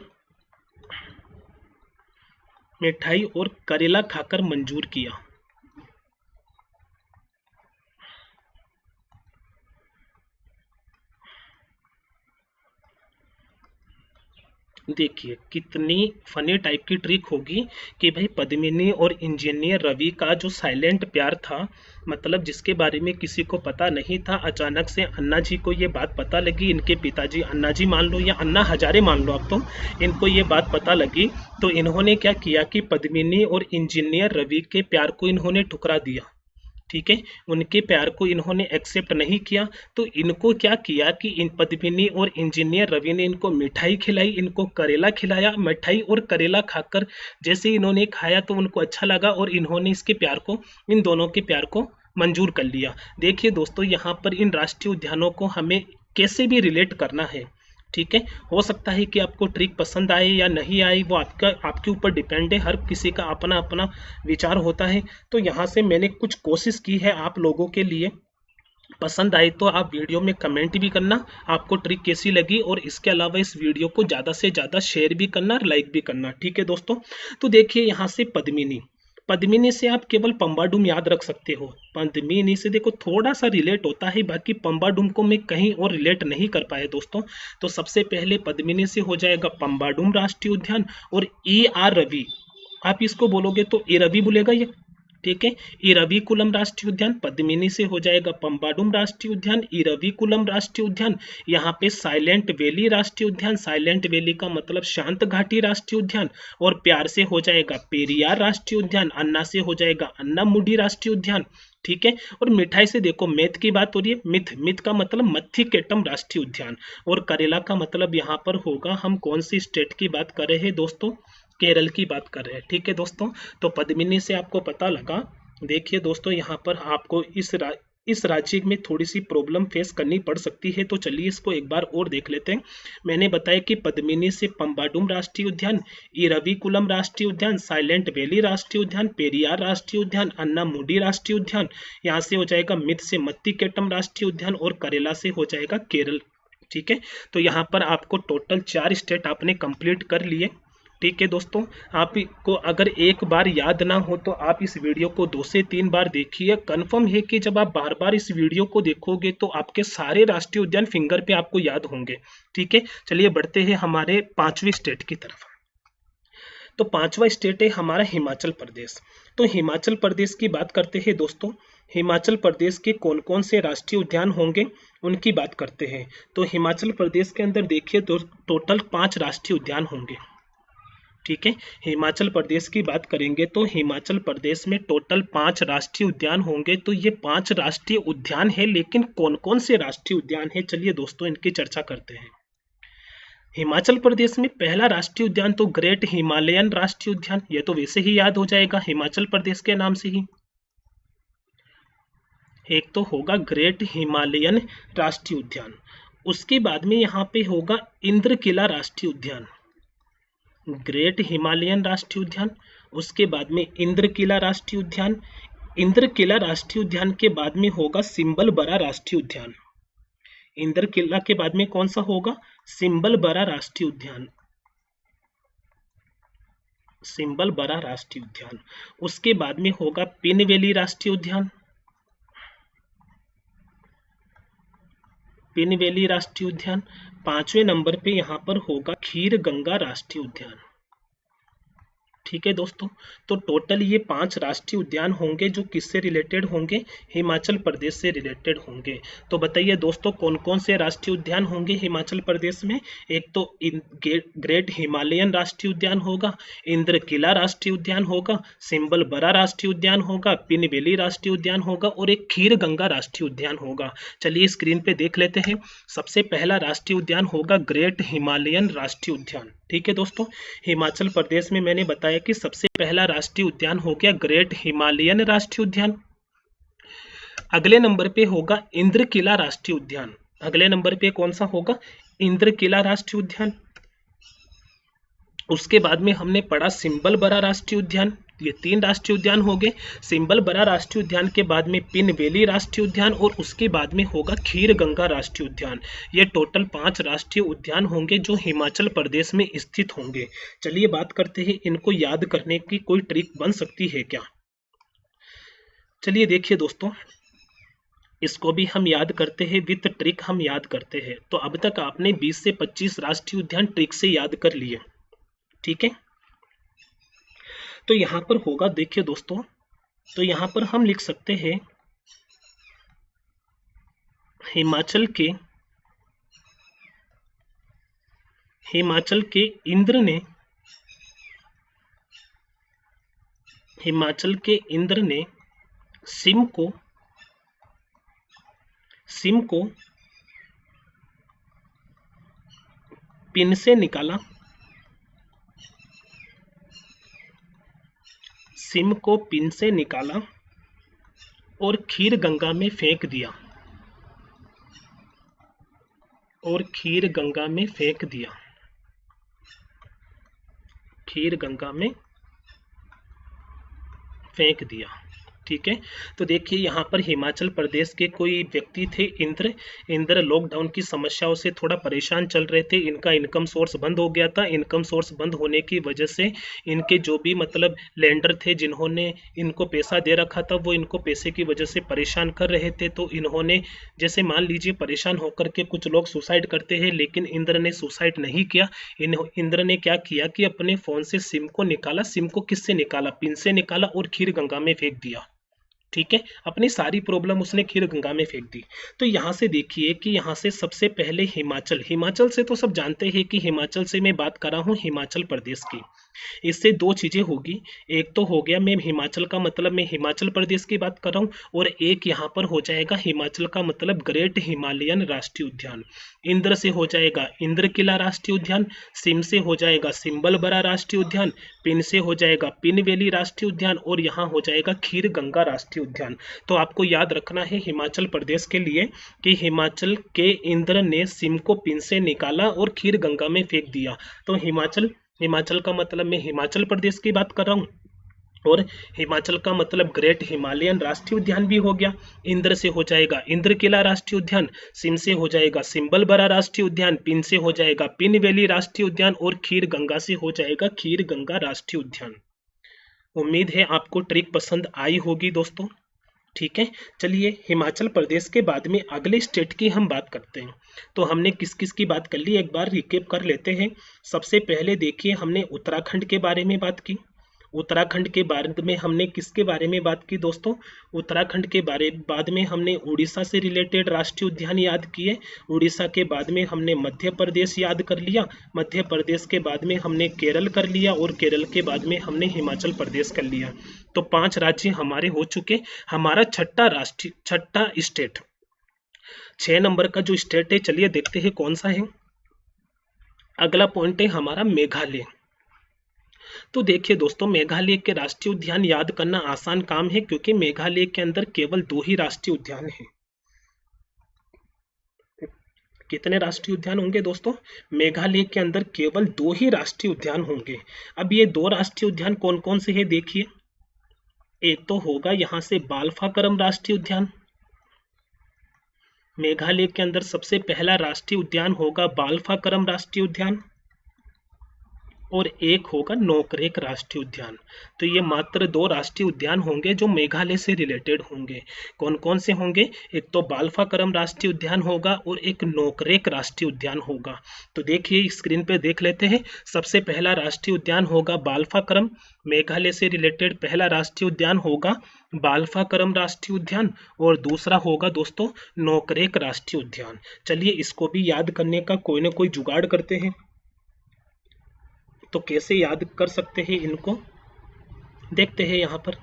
करेला खाकर मंजूर किया। देखिए कितनी फनी टाइप की ट्रिक होगी कि भाई पद्मिनी और इंजीनियर रवि का जो साइलेंट प्यार था, मतलब जिसके बारे में किसी को पता नहीं था, अचानक से अन्ना जी को ये बात पता लगी, इनके पिताजी अन्ना जी मान लो या अन्ना हजारे मान लो आप, तो इनको ये बात पता लगी, तो इन्होंने क्या किया कि पद्मिनी और इंजीनियर रवि के प्यार को इन्होंने ठुकरा दिया। ठीक है, उनके प्यार को इन्होंने एक्सेप्ट नहीं किया, तो इनको क्या किया कि इन पद्मिनी और इंजीनियर रवि ने इनको मिठाई खिलाई, इनको करेला खिलाया। मिठाई और करेला खाकर जैसे इन्होंने खाया तो उनको अच्छा लगा और इन्होंने इसके प्यार को, इन दोनों के प्यार को मंजूर कर लिया। देखिए दोस्तों, यहाँ पर इन राष्ट्रीय उद्यानों को हमें कैसे भी रिलेट करना है। ठीक है, हो सकता है कि आपको ट्रिक पसंद आए या नहीं आए, वो आपके ऊपर डिपेंड है, हर किसी का अपना अपना विचार होता है। तो यहाँ से मैंने कुछ कोशिश की है आप लोगों के लिए, पसंद आए तो आप वीडियो में कमेंट भी करना आपको ट्रिक कैसी लगी, और इसके अलावा इस वीडियो को ज़्यादा से ज़्यादा शेयर भी करना और लाइक भी करना। ठीक है दोस्तों, तो देखिए यहाँ से पद्मिनी से आप केवल पंबाडुम याद रख सकते हो। पद्मिनी से देखो थोड़ा सा रिलेट होता है, बाकी पंबाडुम को मैं कहीं और रिलेट नहीं कर पाया दोस्तों। तो सबसे पहले पद्मिनी से हो जाएगा पंबाडुम राष्ट्रीय उद्यान, और ई आर रवि आप इसको बोलोगे तो ई रवि बोलेगा ये। ठीक है, इरविकुलम राष्ट्रीय उद्यान, पद्मिनी से हो जाएगा पंबाडुम राष्ट्रीय उद्यान, इरविकुलम राष्ट्रीय उद्यान। यहाँ पे साइलेंट वैली राष्ट्रीय उद्यान, साइलेंट वैली का मतलब शांत घाटी राष्ट्रीय उद्यान, और प्यार से हो जाएगा पेरियार राष्ट्रीय उद्यान, अन्ना से हो जाएगा अन्नामुडी राष्ट्रीय उद्यान। ठीक है, और मिठाई से देखो मैथ की बात हो रही है, मिथ का मतलब मत्थिकेटम राष्ट्रीय उद्यान, और करेला का मतलब यहाँ पर होगा, हम कौन सी स्टेट की बात कर रहे हैं दोस्तों, केरल की बात कर रहे हैं। ठीक है दोस्तों, तो पद्मिनी से आपको पता लगा। देखिए दोस्तों, यहाँ पर आपको इस राज्य में थोड़ी सी प्रॉब्लम फेस करनी पड़ सकती है, तो चलिए इसको एक बार और देख लेते हैं। मैंने बताया कि पद्मिनी से पंबाडुम राष्ट्रीय उद्यान, इरविकुलम राष्ट्रीय उद्यान, साइलेंट वैली राष्ट्रीय उद्यान, पेरियार राष्ट्रीय उद्यान, अन्नामुडी राष्ट्रीय उद्यान, यहाँ से हो जाएगा मिथ से मत्तिकेटम राष्ट्रीय उद्यान, और करेला से हो जाएगा केरल। ठीक है, तो यहाँ पर आपको टोटल 4 स्टेट आपने कंप्लीट कर लिए। ठीक है दोस्तों, आपको अगर एक बार याद ना हो तो आप इस वीडियो को 2 से 3 बार देखिए। कंफर्म है कि जब आप बार बार इस वीडियो को देखोगे तो आपके सारे राष्ट्रीय उद्यान फिंगर पे आपको याद होंगे। ठीक है, चलिए बढ़ते हैं हमारे 5वीं स्टेट की तरफ। तो 5वां स्टेट है हमारा हिमाचल प्रदेश। तो हिमाचल प्रदेश की बात करते हैं दोस्तों। हिमाचल प्रदेश के कौन कौन से राष्ट्रीय उद्यान होंगे उनकी बात करते हैं। तो हिमाचल प्रदेश के अंदर देखिए तो टोटल 5 राष्ट्रीय उद्यान होंगे। ठीक है, हिमाचल प्रदेश की बात करेंगे तो हिमाचल प्रदेश में टोटल 5 राष्ट्रीय उद्यान होंगे। तो ये 5 राष्ट्रीय उद्यान है, लेकिन कौन कौन से राष्ट्रीय उद्यान है, चलिए दोस्तों इनकी चर्चा करते हैं। हिमाचल प्रदेश में पहला राष्ट्रीय उद्यान तो ग्रेट हिमालयन राष्ट्रीय उद्यान, ये तो वैसे ही याद हो जाएगा हिमाचल प्रदेश के नाम से ही। एक तो होगा ग्रेट हिमालयन राष्ट्रीय उद्यान, उसके बाद में यहाँ पे होगा इंद्रकिला राष्ट्रीय उद्यान, ग्रेट हिमालयन राष्ट्रीय उद्यान, उसके बाद में इंद्रकिला राष्ट्रीय उद्यान। इंद्रकिला राष्ट्रीय उद्यान के बाद में होगा सिंबलबरा राष्ट्रीय उद्यान। इंद्रकिला के बाद में कौन सा होगा, सिंबलबरा राष्ट्रीय उद्यान, सिंबलबरा राष्ट्रीय उद्यान। उसके बाद में होगा पिन वैली राष्ट्रीय उद्यान, पिन वैली राष्ट्रीय उद्यान। 5वें नंबर पे यहाँ पर होगा खीर गंगा राष्ट्रीय उद्यान। ठीक है दोस्तों, तो टोटल ये 5 राष्ट्रीय उद्यान होंगे जो किससे रिलेटेड होंगे, हिमाचल प्रदेश से रिलेटेड होंगे। तो बताइए दोस्तों कौन कौन से राष्ट्रीय उद्यान होंगे हिमाचल प्रदेश में। एक तो ग्रेट हिमालयन राष्ट्रीय उद्यान होगा, इंद्रकिला राष्ट्रीय उद्यान होगा, सिंबलबरा राष्ट्रीय उद्यान होगा, पिन वैली राष्ट्रीय उद्यान होगा, और एक खीर गंगा राष्ट्रीय उद्यान होगा। चलिए स्क्रीन पे देख लेते हैं। सबसे पहला राष्ट्रीय उद्यान होगा ग्रेट हिमालयन राष्ट्रीय उद्यान। ठीक है दोस्तों, हिमाचल प्रदेश में मैंने बताया कि सबसे पहला राष्ट्रीय उद्यान हो गया ग्रेट हिमालयन राष्ट्रीय उद्यान। अगले नंबर पे होगा इंद्रकिला राष्ट्रीय उद्यान। अगले नंबर पे कौन सा होगा? इंद्रकिला राष्ट्रीय उद्यान। उसके बाद में हमने पढ़ा सिंबलबरा राष्ट्रीय उद्यान। ये 3 राष्ट्रीय उद्यान हो गए। सिंबलबरा राष्ट्रीय उद्यान के बाद में पिन वैली राष्ट्रीय उद्यान और उसके बाद में होगा खीर गंगा राष्ट्रीय उद्यान। ये टोटल 5 राष्ट्रीय उद्यान होंगे जो हिमाचल प्रदेश में स्थित होंगे। चलिए बात करते हैं, इनको याद करने की कोई ट्रिक बन सकती है क्या? चलिए देखिए दोस्तों, इसको भी हम याद करते हैं, विथ ट्रिक हम याद करते हैं। तो अब तक आपने 20 से 25 राष्ट्रीय उद्यान ट्रिक से याद कर लिए, ठीक है। तो यहां पर होगा, देखिए दोस्तों, तो यहां पर हम लिख सकते हैं हिमाचल के इंद्र ने, हिमाचल के इंद्र ने सिम को पिन से निकाला, सिम को पिन से निकाला और खीर गंगा में फेंक दिया, और खीर गंगा में फेंक दिया, खीर गंगा में फेंक दिया, ठीक है। तो देखिए यहाँ पर हिमाचल प्रदेश के कोई व्यक्ति थे, इंद्र लॉकडाउन की समस्याओं से थोड़ा परेशान चल रहे थे। इनका इनकम सोर्स बंद हो गया था। इनकम सोर्स बंद होने की वजह से इनके जो भी मतलब लैंडर थे जिन्होंने इनको पैसा दे रखा था, वो इनको पैसे की वजह से परेशान कर रहे थे। तो इन्होंने, जैसे मान लीजिए परेशान होकर के कुछ लोग सुसाइड करते हैं, लेकिन इंद्र ने सुसाइड नहीं किया। इंद्र ने क्या किया कि अपने फोन से सिम को निकाला। सिम को किससे निकाला? पिन से निकाला और खीर गंगा में फेंक दिया, ठीक है। अपनी सारी प्रॉब्लम उसने खीर गंगा में फेंक दी। तो यहाँ से देखिए कि यहाँ से सबसे पहले हिमाचल से तो सब जानते हैं कि हिमाचल से मैं बात कर रहा हूँ हिमाचल प्रदेश की। इससे 2 चीजें होगी। एक तो हो गया, मैं हिमाचल का मतलब मैं हिमाचल प्रदेश की बात कर रहा हूँ, और एक यहाँ पर हो जाएगा हिमाचल का मतलब ग्रेट हिमालयन राष्ट्रीय उद्यान। इंद्र से हो जाएगा इंद्रकिला राष्ट्रीय उद्यान, सिम से हो जाएगा सिंबलबरा राष्ट्रीय उद्यान, पिन से हो जाएगा पिन वैली राष्ट्रीय उद्यान, और यहाँ हो जाएगा खीर गंगा राष्ट्रीय उद्यान। तो आपको याद रखना है हिमाचल प्रदेश के लिए कि हिमाचल के इंद्र ने सिम को पिन से निकाला और खीर गंगा में फेंक दिया। तो हिमाचल का मतलब मैं हिमाचल प्रदेश की बात कर रहा हूँ, और हिमाचल का मतलब ग्रेट हिमालयन राष्ट्रीय उद्यान भी हो गया। इंद्र से हो जाएगा इंद्रकिला राष्ट्रीय उद्यान, सिम से हो जाएगा सिंबलबरा राष्ट्रीय उद्यान, पिन से हो जाएगा पिन वैली राष्ट्रीय उद्यान, और खीर गंगा से हो जाएगा खीर गंगा राष्ट्रीय उद्यान। उम्मीद है आपको ट्रिक पसंद आई होगी दोस्तों, ठीक है। चलिए हिमाचल प्रदेश के बाद में अगले स्टेट की हम बात करते हैं। तो हमने किस किस की बात कर ली, एक बार रिकेप कर लेते हैं। सबसे पहले देखिए हमने उत्तराखंड के बारे में बात की। उत्तराखंड के बारे में हमने किसके बारे में बात की दोस्तों? उत्तराखंड के बाद में हमने उड़ीसा से रिलेटेड राष्ट्रीय उद्यान याद किए। उड़ीसा के बाद में हमने मध्य प्रदेश याद कर लिया। मध्य प्रदेश के बाद में हमने केरल कर लिया, और केरल के बाद में हमने हिमाचल प्रदेश कर लिया। तो 5 राज्य हमारे हो चुके। हमारा छठा स्टेट, 6 नंबर का जो स्टेट है, चलिए देखते हैं कौन सा है। अगला पॉइंट है हमारा मेघालय। तो देखिए दोस्तों, मेघालय के राष्ट्रीय उद्यान याद करना आसान काम है, क्योंकि मेघालय के अंदर केवल 2 ही राष्ट्रीय उद्यान हैं। कितने राष्ट्रीय उद्यान होंगे दोस्तों? मेघालय के अंदर केवल 2 ही राष्ट्रीय उद्यान होंगे। अब ये 2 राष्ट्रीय उद्यान कौन कौन से हैं देखिए। एक तो होगा यहाँ से बालफाकरम राष्ट्रीय उद्यान। मेघालय के अंदर सबसे पहला राष्ट्रीय उद्यान होगा बालफाकरम राष्ट्रीय उद्यान, और एक होगा नोकरेक राष्ट्रीय उद्यान। तो ये मात्र 2 राष्ट्रीय उद्यान होंगे जो मेघालय से रिलेटेड होंगे। कौन कौन से होंगे? एक तो बालफाकरम राष्ट्रीय उद्यान होगा, और एक नोकरेक राष्ट्रीय उद्यान होगा। तो देखिए स्क्रीन पे देख लेते हैं। सबसे पहला राष्ट्रीय उद्यान होगा बालफाकरम, मेघालय से रिलेटेड पहला राष्ट्रीय उद्यान होगा बालफाकरम राष्ट्रीय उद्यान, और दूसरा होगा दोस्तों नोकरेक राष्ट्रीय उद्यान। चलिए इसको भी याद करने का कोई ना कोई जुगाड़ करते हैं। तो कैसे याद कर सकते हैं इनको, देखते हैं यहाँ पर।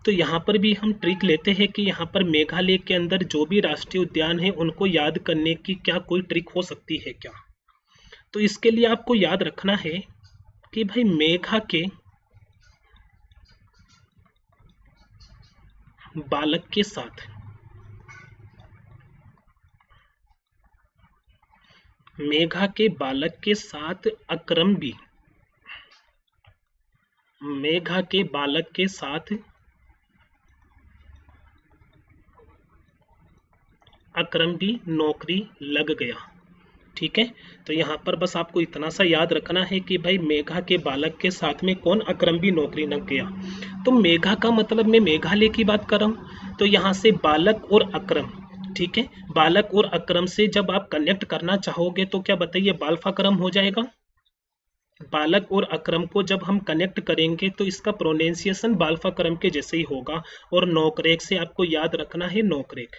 तो यहाँ पर भी हम ट्रिक लेते हैं कि यहाँ पर मेघालय के अंदर जो भी राष्ट्रीय उद्यान है उनको याद करने की क्या कोई ट्रिक हो सकती है क्या? तो इसके लिए आपको याद रखना है कि भाई मेघा के बालक के साथ मेघा के बालक के साथ अक्रम भी, मेघा के बालक के साथ अक्रम भी नौकरी लग गया। ठीक है, तो यहाँ पर बस आपको इतना सा याद रखना है कि भाई मेघा के बालक के साथ में कौन, अक्रम भी नौकरी लग गया। तो मेघा का मतलब मैं मेघालय की बात कर रहा हूँ, तो यहाँ से बालक और अक्रम, ठीक है, बालक और अक्रम से जब आप कनेक्ट करना चाहोगे तो क्या बताइए, बाल्फाक्रम हो जाएगा। बालक और अक्रम को जब हम कनेक्ट करेंगे तो इसका प्रोनाउंसिएशन बाल्फाक्रम के जैसे ही होगा। और नोकरेक से आपको याद रखना है नोकरेक।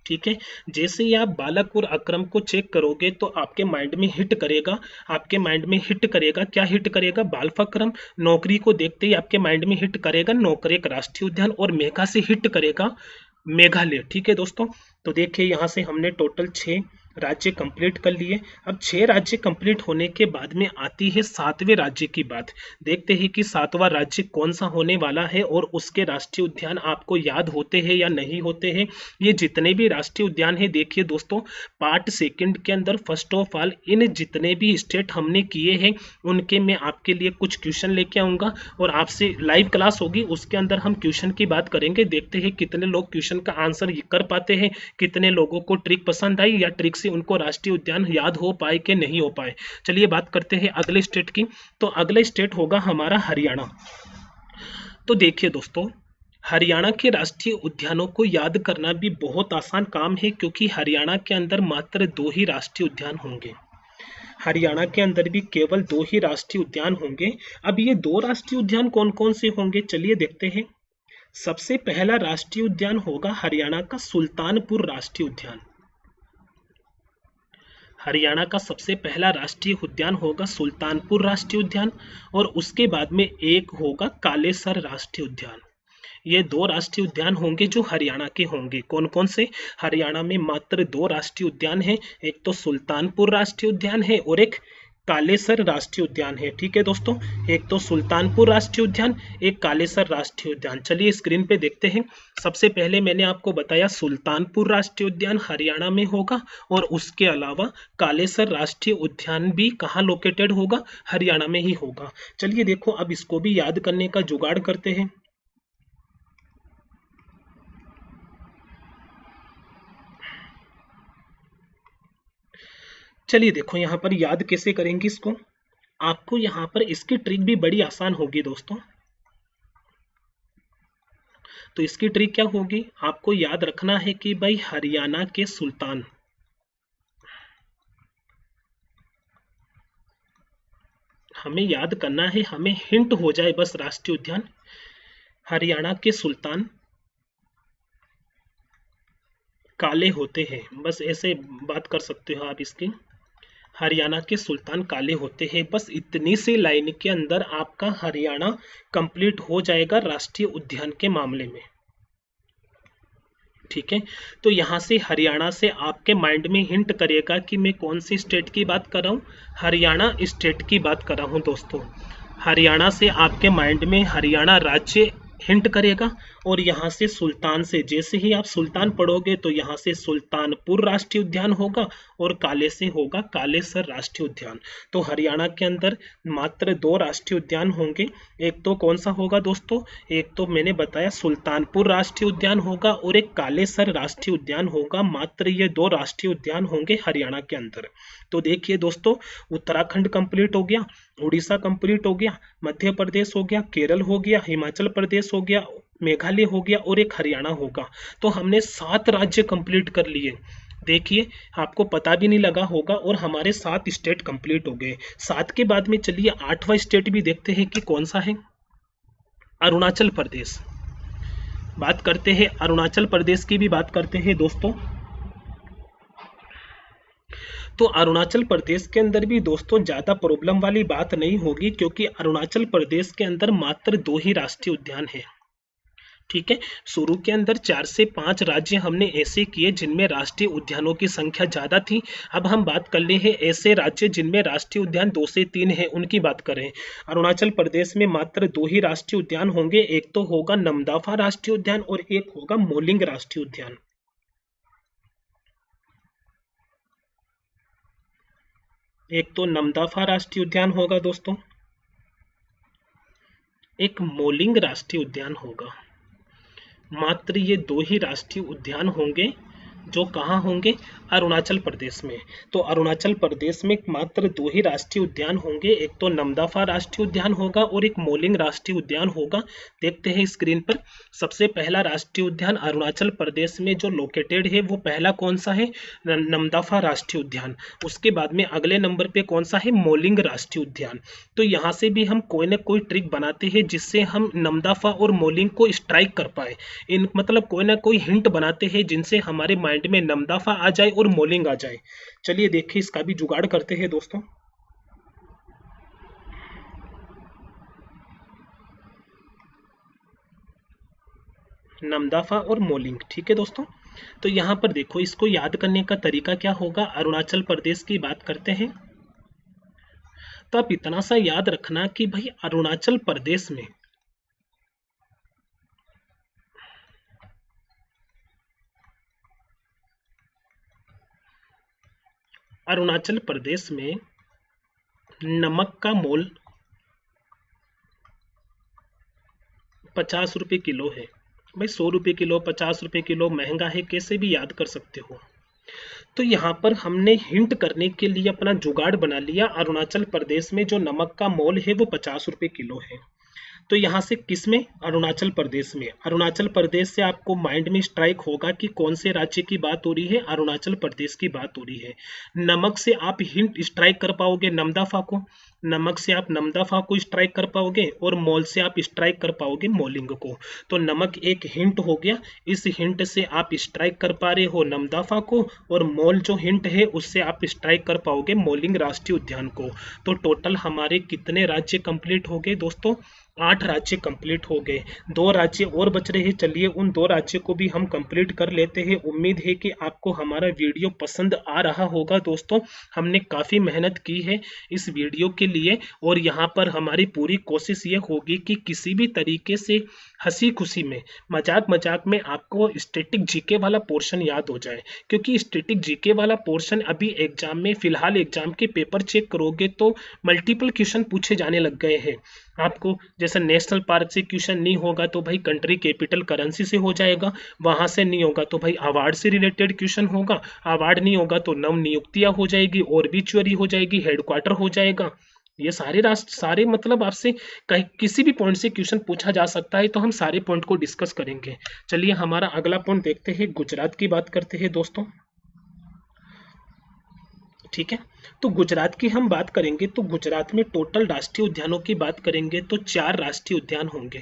ठीक है, जैसे ही आप बालक और अक्रम को चेक करोगे तो आपके माइंड में हिट करेगा, आपके माइंड में हिट करेगा, क्या हिट करेगा, बाल्फाक्रम। नौकरी को देखते ही आपके माइंड में हिट करेगा नौकरेक राष्ट्रीय उद्यान, और मेघा से हिट करेगा मेघालय। ठीक है दोस्तों, तो देखिए यहाँ से हमने टोटल 6 राज्य कंप्लीट कर लिए। अब 6 राज्य कंप्लीट होने के बाद में आती है 7वें राज्य की बात। देखते हैं कि 7वां राज्य कौन सा होने वाला है और उसके राष्ट्रीय उद्यान आपको याद होते हैं या नहीं होते हैं। ये जितने भी राष्ट्रीय उद्यान है, देखिए दोस्तों, पार्ट सेकंड के अंदर फर्स्ट ऑफ ऑल इन जितने भी स्टेट हमने किए हैं उनके मैं आपके लिए कुछ क्वेश्चन लेके आऊँगा और आपसे लाइव क्लास होगी, उसके अंदर हम क्वेश्चन की बात करेंगे। देखते हैं कितने लोग क्वेश्चन का आंसर कर पाते हैं, कितने लोगों को ट्रिक पसंद आई या ट्रिक से उनको राष्ट्रीय उद्यान याद हो पाए कि नहीं हो पाए। चलिए बात करते हैं अगले स्टेट की। तो अगला स्टेट होगा हमारा हरियाणा। तो देखिए दोस्तों, हरियाणा के राष्ट्रीय उद्यानों को याद करना भी बहुत आसान काम है, क्योंकि हरियाणा के अंदर मात्र 2 ही राष्ट्रीय उद्यान होंगे। हरियाणा के अंदर भी केवल 2 ही राष्ट्रीय उद्यान होंगे। अब ये 2 राष्ट्रीय उद्यान कौन कौन से होंगे, चलिए देखते हैं। सबसे पहला राष्ट्रीय उद्यान होगा हरियाणा का सुल्तानपुर राष्ट्रीय उद्यान। हरियाणा का सबसे पहला राष्ट्रीय उद्यान होगा सुल्तानपुर राष्ट्रीय उद्यान, और उसके बाद में एक होगा कालेसर राष्ट्रीय उद्यान। ये 2 राष्ट्रीय उद्यान होंगे जो हरियाणा के होंगे। कौन कौन से, हरियाणा में मात्र 2 राष्ट्रीय उद्यान हैं, एक तो सुल्तानपुर राष्ट्रीय उद्यान है और एक कालेसर राष्ट्रीय उद्यान है। ठीक है दोस्तों, एक तो सुल्तानपुर राष्ट्रीय उद्यान, एक कालेसर राष्ट्रीय उद्यान। चलिए स्क्रीन पे देखते हैं। सबसे पहले मैंने आपको बताया सुल्तानपुर राष्ट्रीय उद्यान हरियाणा में होगा, और उसके अलावा कालेसर राष्ट्रीय उद्यान भी कहाँ लोकेटेड होगा, हरियाणा में ही होगा। चलिए देखो, अब इसको भी याद करने का जुगाड़ करते हैं। चलिए देखो यहाँ पर याद कैसे करेंगे इसको। आपको यहाँ पर इसकी ट्रिक भी बड़ी आसान होगी दोस्तों। तो इसकी ट्रिक क्या होगी, आपको याद रखना है कि भाई हरियाणा के सुल्तान, हमें याद करना है, हमें हिंट हो जाए बस राष्ट्रीय उद्यान। हरियाणा के सुल्तान काले होते हैं, बस ऐसे बात कर सकते हो आप इसकी। हरियाणा के सुल्तान काले होते हैं, बस इतनी सी लाइन के अंदर आपका हरियाणा कंप्लीट हो जाएगा राष्ट्रीय उद्यान के मामले में। ठीक है, तो यहाँ से हरियाणा से आपके माइंड में हिंट करेगा कि मैं कौन सी स्टेट की बात कर रहा हूँ, हरियाणा स्टेट की बात कर रहा हूँ दोस्तों। हरियाणा से आपके माइंड में हरियाणा राज्य हिंट करेगा, और यहाँ से सुल्तान से जैसे ही आप सुल्तान पढ़ोगे तो यहाँ से सुल्तानपुर राष्ट्रीय उद्यान होगा, और काले से होगा कालेसर राष्ट्रीय उद्यान। तो हरियाणा के अंदर मात्र 2 राष्ट्रीय उद्यान होंगे। एक तो कौन सा होगा दोस्तों, एक तो मैंने बताया सुल्तानपुर राष्ट्रीय उद्यान होगा, और एक कालेसर राष्ट्रीय उद्यान होगा। मात्र ये 2 राष्ट्रीय उद्यान होंगे हरियाणा के अंदर। तो देखिए दोस्तों, उत्तराखंड कंप्लीट हो गया, उड़ीसा कंप्लीट हो गया, मध्य प्रदेश हो गया, केरल हो गया, हिमाचल प्रदेश हो गया, मेघालय हो गया, और एक हरियाणा होगा। तो हमने 7 राज्य कंप्लीट कर लिए। देखिए, आपको पता भी नहीं लगा होगा, और हमारे 7 स्टेट कंप्लीट हो गए। 7 के बाद में चलिए 8वां स्टेट भी देखते हैं कि कौन सा है। अरुणाचल प्रदेश। बात करते हैं अरुणाचल प्रदेश की भी बात करते हैं दोस्तों। तो अरुणाचल प्रदेश के अंदर भी दोस्तों ज़्यादा प्रॉब्लम वाली बात नहीं होगी, क्योंकि अरुणाचल प्रदेश के अंदर मात्र 2 ही राष्ट्रीय उद्यान है। ठीक है, शुरू के अंदर 4 से 5 राज्य हमने ऐसे किए जिनमें राष्ट्रीय उद्यानों की संख्या ज़्यादा थी। अब हम बात कर ले हैं ऐसे राज्य जिनमें राष्ट्रीय उद्यान 2 से 3 है, उनकी बात करें। अरुणाचल प्रदेश में मात्र 2 ही राष्ट्रीय उद्यान होंगे, एक तो होगा नमदाफा राष्ट्रीय उद्यान और एक होगा मोलिंग राष्ट्रीय उद्यान। एक तो नमदफा राष्ट्रीय उद्यान होगा दोस्तों, एक मोलिंग राष्ट्रीय उद्यान होगा। मात्र ये दो ही राष्ट्रीय उद्यान होंगे जो कहाँ होंगे, अरुणाचल प्रदेश में। तो अरुणाचल प्रदेश में मात्र दो ही राष्ट्रीय उद्यान होंगे, एक तो नमदफा राष्ट्रीय उद्यान होगा और एक मोलिंग राष्ट्रीय उद्यान होगा। देखते हैं स्क्रीन पर। सबसे पहला राष्ट्रीय उद्यान अरुणाचल प्रदेश में जो लोकेटेड है वो पहला कौन सा है, नमदफा राष्ट्रीय उद्यान। उसके बाद में अगले नंबर पे कौन सा है, मोलिंग राष्ट्रीय उद्यान। तो यहाँ से भी हम कोई ना कोई ट्रिक बनाते हैं जिससे हम नमदफा और मोलिंग को स्ट्राइक कर पाए। इन मतलब कोई ना कोई हिंट बनाते हैं जिनसे हमारे माइंड में नमदफा आ जाए और मोलिंग आ जाए। चलिए देखिए इसका भी जुगाड़ करते हैं दोस्तों। नमदफा और मोलिंग, ठीक है दोस्तों। तो यहाँ पर देखो, इसको याद करने का तरीका क्या होगा। अरुणाचल प्रदेश की बात करते हैं तो आप इतना सा याद रखना कि भाई अरुणाचल प्रदेश में अरुणाचल प्रदेश में नमक का मोल 50 रुपये किलो है। भाई 100 रुपये किलो, 50 रुपये किलो महंगा है, कैसे भी याद कर सकते हो। तो यहाँ पर हमने हिंट करने के लिए अपना जुगाड़ बना लिया। अरुणाचल प्रदेश में जो नमक का मोल है वो 50 रुपये किलो है। तो यहाँ से किस में, अरुणाचल प्रदेश में। अरुणाचल प्रदेश से आपको माइंड में स्ट्राइक होगा कि कौन से राज्य की बात हो रही है, अरुणाचल प्रदेश की बात हो रही है। नमक से आप हिंट स्ट्राइक कर पाओगे नमदफा को, नमक से आप नमदफा को स्ट्राइक कर पाओगे और मोल से आप स्ट्राइक कर पाओगे मोलिंग को। तो नमक एक हिंट हो गया, इस हिंट से आप स्ट्राइक कर पा रहे हो नमदफा को, और मोल जो हिंट है उससे आप स्ट्राइक कर पाओगे मोलिंग राष्ट्रीय उद्यान को। तो टोटल हमारे कितने राज्य कंप्लीट हो गए दोस्तों, 8 राज्य कंप्लीट हो गए। 2 राज्य और बच रहे हैं, चलिए उन 2 राज्यों को भी हम कंप्लीट कर लेते हैं। उम्मीद है कि आपको हमारा वीडियो पसंद आ रहा होगा दोस्तों। हमने काफ़ी मेहनत की है इस वीडियो के लिए, और यहाँ पर हमारी पूरी कोशिश ये होगी कि किसी भी तरीके से हंसी खुशी में, मजाक मजाक में आपको स्टैटिक जीके वाला पोर्शन याद हो जाए। क्योंकि स्टैटिक जीके वाला पोर्शन अभी एग्जाम में, फिलहाल एग्जाम के पेपर चेक करोगे तो मल्टीपल क्वेश्चन पूछे जाने लग गए हैं। आपको जैसे नेशनल पार्क से क्वेश्चन नहीं होगा तो भाई कंट्री कैपिटल करेंसी से हो जाएगा, वहां से नहीं होगा तो भाई अवार्ड से रिलेटेड क्वेश्चन होगा, अवार्ड नहीं होगा तो नव नियुक्तियां हो जाएगी, ऑर्बिचुअरी हो जाएगी, हेडक्वार्टर हो जाएगा। ये सारे राष्ट्र, सारे मतलब आपसे किसी भी पॉइंट से क्वेश्चन पूछा जा सकता है, तो हम सारे पॉइंट को डिस्कस करेंगे। चलिए हमारा अगला पॉइंट देखते हैं, गुजरात की बात करते हैं दोस्तों। ठीक है, तो गुजरात की हम बात करेंगे तो गुजरात में टोटल राष्ट्रीय उद्यानों की बात करेंगे तो 4 राष्ट्रीय उद्यान होंगे।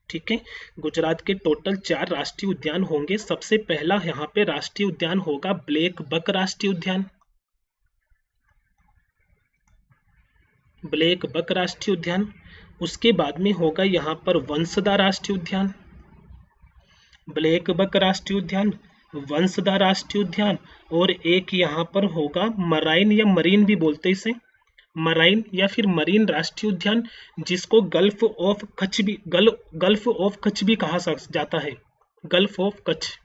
ठीक है, गुजरात के टोटल 4 राष्ट्रीय उद्यान होंगे। सबसे पहला यहाँ पे राष्ट्रीय उद्यान होगा ब्लैक बक राष्ट्रीय उद्यान, ब्लैक बक राष्ट्रीय उद्यान। उसके बाद में होगा यहाँ पर वंसदा राष्ट्रीय उद्यान, ब्लैक बक राष्ट्रीय उद्यान, वंसदा राष्ट्रीय उद्यान, और एक यहाँ पर होगा मराइन या मरीन भी बोलते इसे, मराइन या फिर मरीन राष्ट्रीय उद्यान, जिसको गल्फ ऑफ कच्छ भी गल्फ ऑफ कच्छ भी कहा जाता है, gulf of Kutch,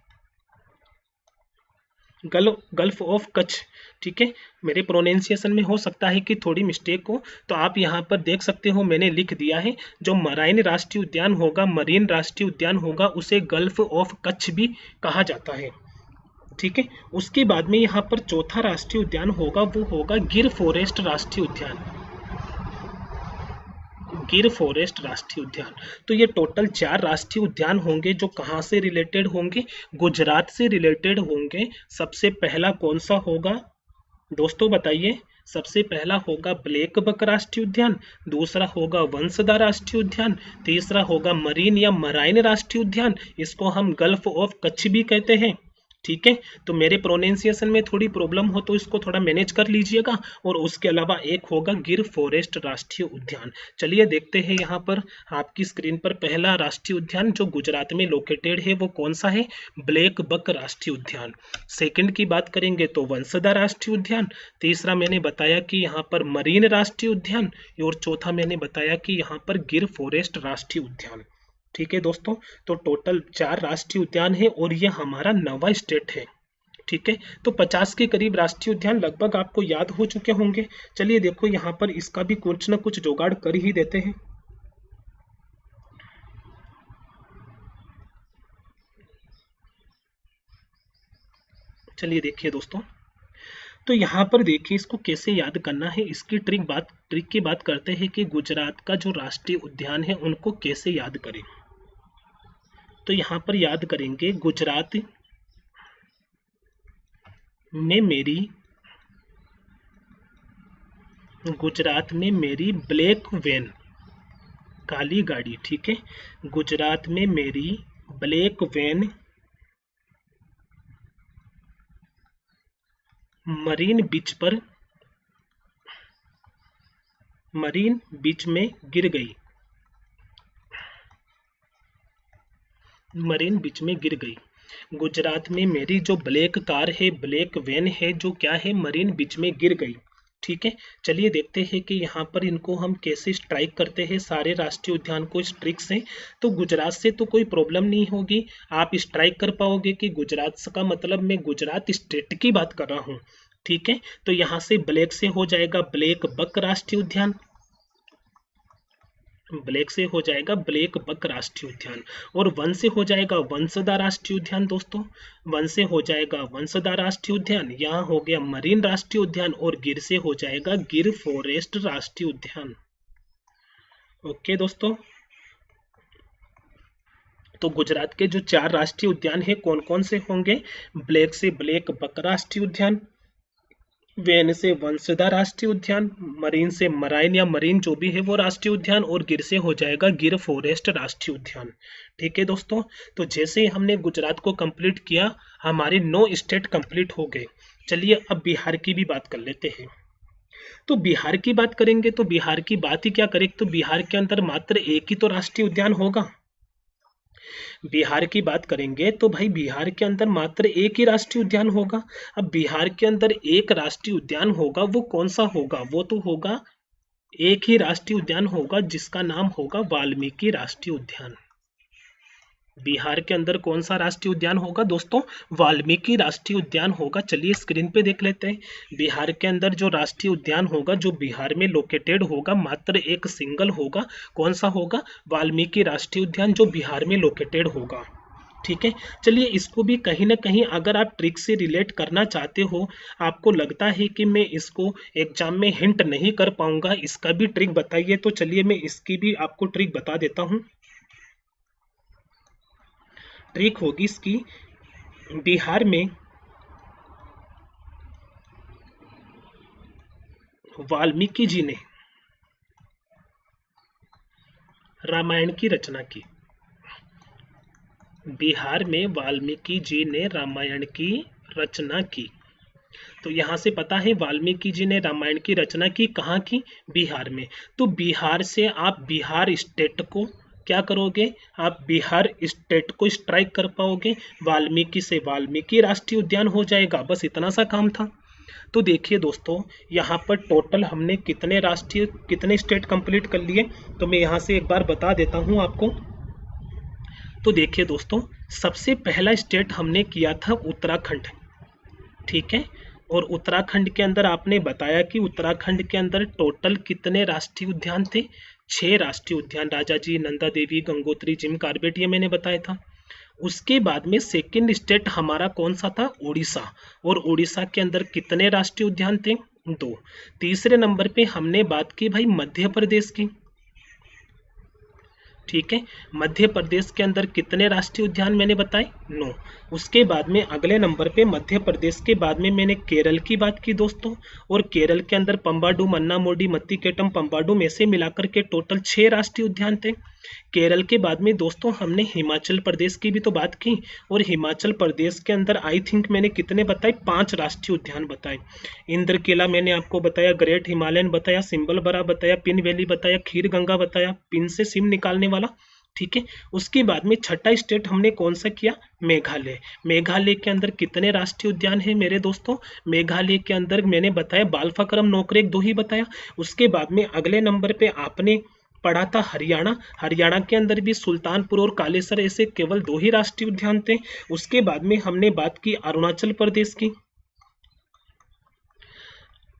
gulf of Kutch. ठीक है, मेरे प्रोनाउंसिएशन में हो सकता है कि थोड़ी मिस्टेक हो, तो आप यहाँ पर देख सकते हो मैंने लिख दिया है। जो मराइन राष्ट्रीय उद्यान होगा, मरीन राष्ट्रीय उद्यान होगा, उसे गल्फ ऑफ कच्छ भी कहा जाता है। ठीक है, उसके बाद में यहाँ पर चौथा राष्ट्रीय उद्यान होगा, वो होगा गिर फॉरेस्ट राष्ट्रीय उद्यान, गिर फॉरेस्ट राष्ट्रीय उद्यान। तो ये टोटल 4 राष्ट्रीय उद्यान होंगे जो कहाँ से रिलेटेड होंगे, गुजरात से रिलेटेड होंगे। सबसे पहला कौन सा होगा दोस्तों बताइए, सबसे पहला होगा ब्लैक बक राष्ट्रीय उद्यान, दूसरा होगा वंसदा राष्ट्रीय उद्यान, तीसरा होगा मरीन या मराइन राष्ट्रीय उद्यान, इसको हम गल्फ ऑफ कच्छ भी कहते हैं। ठीक है, तो मेरे प्रोनाउंसिएशन में थोड़ी प्रॉब्लम हो तो इसको थोड़ा मैनेज कर लीजिएगा। और उसके अलावा एक होगा गिर फॉरेस्ट राष्ट्रीय उद्यान। चलिए देखते हैं यहाँ पर आपकी स्क्रीन पर पहला राष्ट्रीय उद्यान जो गुजरात में लोकेटेड है वो कौन सा है, ब्लैक बक राष्ट्रीय उद्यान। सेकंड की बात करेंगे तो वंसदा राष्ट्रीय उद्यान, तीसरा मैंने बताया कि यहाँ पर मरीन राष्ट्रीय उद्यान, और चौथा मैंने बताया कि यहाँ पर गिर फॉरेस्ट राष्ट्रीय उद्यान। ठीक है दोस्तों, तो टोटल 4 राष्ट्रीय उद्यान है और ये हमारा 9वां स्टेट है। ठीक है, तो 50 के करीब राष्ट्रीय उद्यान लगभग आपको याद हो चुके होंगे। चलिए देखो यहाँ पर इसका भी कुछ ना कुछ जुगाड़ कर ही देते हैं। चलिए देखिए दोस्तों, तो यहाँ पर देखिए इसको कैसे याद करना है, इसकी ट्रिक की बात करते हैं कि गुजरात का जो राष्ट्रीय उद्यान है उनको कैसे याद करें। तो यहाँ पर याद करेंगे गुजरात में मेरी ब्लैक वैन, काली गाड़ी, ठीक है, गुजरात में मेरी ब्लैक वैन मरीन बीच में गिर गई, मरीन बीच में गिर गई। गुजरात में मेरी जो ब्लैक कार है, ब्लैक वैन है, जो क्या है, मरीन बीच में गिर गई। ठीक है, चलिए देखते हैं कि यहाँ पर इनको हम कैसे स्ट्राइक करते हैं सारे राष्ट्रीय उद्यान को इस ट्रिक से। तो गुजरात से तो कोई प्रॉब्लम नहीं होगी, आप स्ट्राइक कर पाओगे कि गुजरात का मतलब मैं गुजरात स्टेट की बात कर रहा हूँ। ठीक है, तो यहाँ से ब्लैक से हो जाएगा ब्लैक बक राष्ट्रीय उद्यान, ब्लैक से हो जाएगा ब्लैक बक राष्ट्रीय उद्यान, और वन से हो जाएगा वंशदा राष्ट्रीय उद्यान। दोस्तों वन से हो जाएगा वंशदा राष्ट्रीय उद्यान, यहाँ हो गया मरीन राष्ट्रीय उद्यान, और गिर से हो जाएगा गिर फॉरेस्ट राष्ट्रीय उद्यान। ओके दोस्तों, तो गुजरात के जो 4 राष्ट्रीय उद्यान है कौन कौन से होंगे, ब्लैक से ब्लैक बक राष्ट्रीय उद्यान, वैन से वंशदा राष्ट्रीय उद्यान, मरीन से मराइन या मरीन जो भी है वो राष्ट्रीय उद्यान, और गिर से हो जाएगा गिर फॉरेस्ट राष्ट्रीय उद्यान। ठीक है दोस्तों, तो जैसे ही हमने गुजरात को कंप्लीट किया, हमारे 9 स्टेट कंप्लीट हो गए। चलिए अब बिहार की भी बात कर लेते हैं। तो बिहार की बात करेंगे तो बिहार की बात ही क्या करें, तो बिहार के अंदर मात्र एक ही तो राष्ट्रीय उद्यान होगा। बिहार की बात करेंगे तो भाई बिहार के अंदर मात्र एक ही राष्ट्रीय उद्यान होगा। अब बिहार के अंदर एक राष्ट्रीय उद्यान होगा, वो कौन सा होगा, वो तो होगा एक ही राष्ट्रीय उद्यान होगा जिसका नाम होगा वाल्मीकि राष्ट्रीय उद्यान। बिहार के अंदर कौन सा राष्ट्रीय उद्यान होगा दोस्तों, वाल्मीकि राष्ट्रीय उद्यान होगा। चलिए स्क्रीन पे देख लेते हैं। बिहार के अंदर जो राष्ट्रीय उद्यान होगा, जो बिहार में लोकेटेड होगा, मात्र एक सिंगल होगा। कौन सा होगा, वाल्मीकि राष्ट्रीय उद्यान, जो बिहार में लोकेटेड होगा। ठीक है, चलिए इसको भी कहीं ना कहीं अगर आप ट्रिक से रिलेट करना चाहते हो, आपको लगता है कि मैं इसको एग्जाम में हिंट नहीं कर पाऊंगा, इसका भी ट्रिक बताइए, तो चलिए मैं इसकी भी आपको ट्रिक बता देता हूँ। ट्रिक होगी इसकी, बिहार में वाल्मीकि जी ने रामायण की रचना की। बिहार में वाल्मीकि जी ने रामायण की रचना की। तो यहाँ से पता है वाल्मीकि जी ने रामायण की रचना की, कहाँ की, बिहार में। तो बिहार से आप बिहार स्टेट को क्या करोगे, आप बिहार स्टेट को स्ट्राइक कर पाओगे, वाल्मीकि से वाल्मीकि राष्ट्रीय उद्यान हो जाएगा। बस इतना सा काम था। तो देखिए दोस्तों, यहाँ पर टोटल हमने कितने स्टेट कंप्लीट कर लिए, तो मैं यहाँ से एक बार बता देता हूँ आपको। तो देखिए दोस्तों, सबसे पहला स्टेट हमने किया था उत्तराखंड। ठीक है, और उत्तराखंड के अंदर आपने बताया कि उत्तराखंड के अंदर टोटल कितने राष्ट्रीय उद्यान थे, 6 राष्ट्रीय उद्यान, राजा जी, नंदा देवी, गंगोत्री, जिम कॉर्बेट, ये मैंने बताया था। उसके बाद में सेकंड स्टेट हमारा कौन सा था, उड़ीसा, और उड़ीसा के अंदर कितने राष्ट्रीय उद्यान थे, 2। तीसरे नंबर पे हमने बात की भाई मध्य प्रदेश की। ठीक है, मध्य प्रदेश के अंदर कितने राष्ट्रीय उद्यान मैंने बताए, 9। उसके बाद में अगले नंबर पे मध्य प्रदेश के बाद में मैंने केरल की बात की दोस्तों, और केरल के अंदर पम्बाडू, मन्नामोडी, मत्तिकेटम, पम्बाडू में से मिलाकर के टोटल 6 राष्ट्रीय उद्यान थे। केरल के बाद में दोस्तों हमने हिमाचल प्रदेश की भी तो बात की, और हिमाचल प्रदेश के अंदर आई थिंक मैंने कितने बताए, 5 राष्ट्रीय उद्यान बताए। इंद्रकिला मैंने आपको बताया, ग्रेट हिमालयन बताया, सिंबलबरा बताया, पिन वैली बताया, खीर गंगा बताया, पिन से सिम निकालने वाला। ठीक है, उसके बाद में छठा स्टेट हमने कौन सा किया, मेघालय। मेघालय के अंदर कितने राष्ट्रीय उद्यान है मेरे दोस्तों, मेघालय के अंदर मैंने बताया बालफाक्रम, नोकरेक 2 ही बताया। उसके बाद में अगले नंबर पे आपने पढ़ा था हरियाणा। हरियाणा के अंदर भी सुल्तानपुर और कालेसर ऐसे केवल 2 ही राष्ट्रीय उद्यान थे। उसके बाद में हमने बात की अरुणाचल प्रदेश की।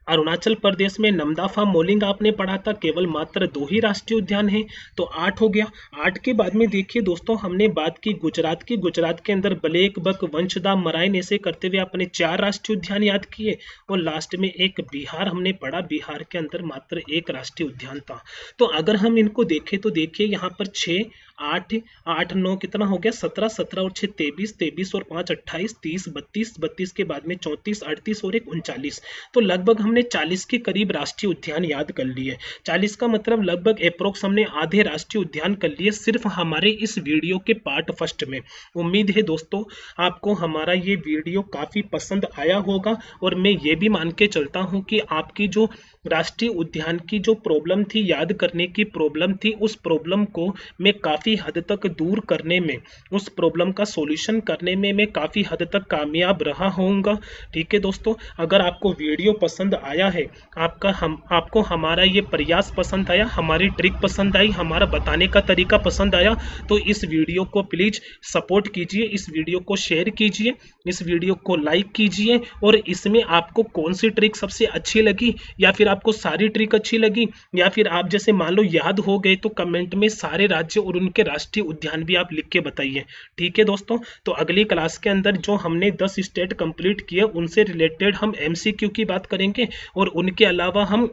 अरुणाचल प्रदेश में नमदाफा मोलिंग आपने पढ़ा था, केवल मात्र 2 ही राष्ट्रीय उद्यान हैं, तो 8 हो गया। 8 के बाद में देखिए दोस्तों, हमने बात की गुजरात की। गुजरात के अंदर ब्लैक बक, वंशधा, मराइन ऐसे करते हुए अपने 4 राष्ट्रीय उद्यान याद किए, और लास्ट में एक बिहार हमने पढ़ा। बिहार के अंदर मात्र 1 राष्ट्रीय उद्यान था। तो अगर हम इनको देखें तो देखिए यहाँ पर 6, 8, 8, 9 कितना हो गया, 17, 17 और 6 23, 23 और 5 28, 30, 32, 32 के बाद में 34, 38 और 1 39। तो लगभग हमने 40 के करीब राष्ट्रीय उद्यान याद कर लिए। 40 का मतलब लगभग अप्रोक्स हमने आधे राष्ट्रीय उद्यान कर लिए सिर्फ हमारे इस वीडियो के पार्ट फर्स्ट में। उम्मीद है दोस्तों आपको हमारा ये वीडियो काफी पसंद आया होगा, और मैं ये भी मान के चलता हूँ कि आपकी जो राष्ट्रीय उद्यान की जो प्रॉब्लम थी, याद करने की प्रॉब्लम थी, उस प्रॉब्लम को मैं काफ़ी हद तक दूर करने में, उस प्रॉब्लम का सॉल्यूशन करने में मैं काफ़ी हद तक कामयाब रहा होऊंगा। ठीक है दोस्तों, अगर आपको वीडियो पसंद आया है, आपको हमारा ये प्रयास पसंद आया, हमारी ट्रिक पसंद आई, हमारा बताने का तरीका पसंद आया, तो इस वीडियो को प्लीज़ सपोर्ट कीजिए, इस वीडियो को शेयर कीजिए, इस वीडियो को लाइक कीजिए। और इसमें आपको कौन सी ट्रिक सबसे अच्छी लगी, या फिर आपको सारी ट्रिक अच्छी लगी, या फिर आप जैसे मान लो याद हो गए, तो कमेंट में सारे राज्य और उनके राष्ट्रीय उद्यान भी आप लिख के बताइए। ठीक है दोस्तों, तो अगली क्लास के अंदर जो हमने 10 स्टेट कंप्लीट किए उनसे रिलेटेड हम MCQ की बात करेंगे, और उनके अलावा हम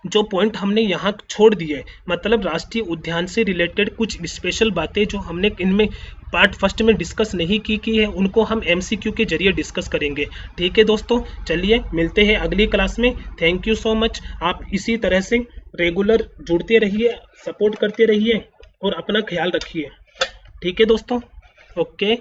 जो पॉइंट हमने यहाँ छोड़ दिए, मतलब राष्ट्रीय उद्यान से रिलेटेड कुछ स्पेशल बातें जो हमने इनमें पार्ट फर्स्ट में डिस्कस नहीं की है, उनको हम MCQ के जरिए डिस्कस करेंगे। ठीक है दोस्तों, चलिए मिलते हैं अगली क्लास में। Thank you so much. आप इसी तरह से रेगुलर जुड़ते रहिए, सपोर्ट करते रहिए और अपना ख्याल रखिए। ठीक है दोस्तों, ओके।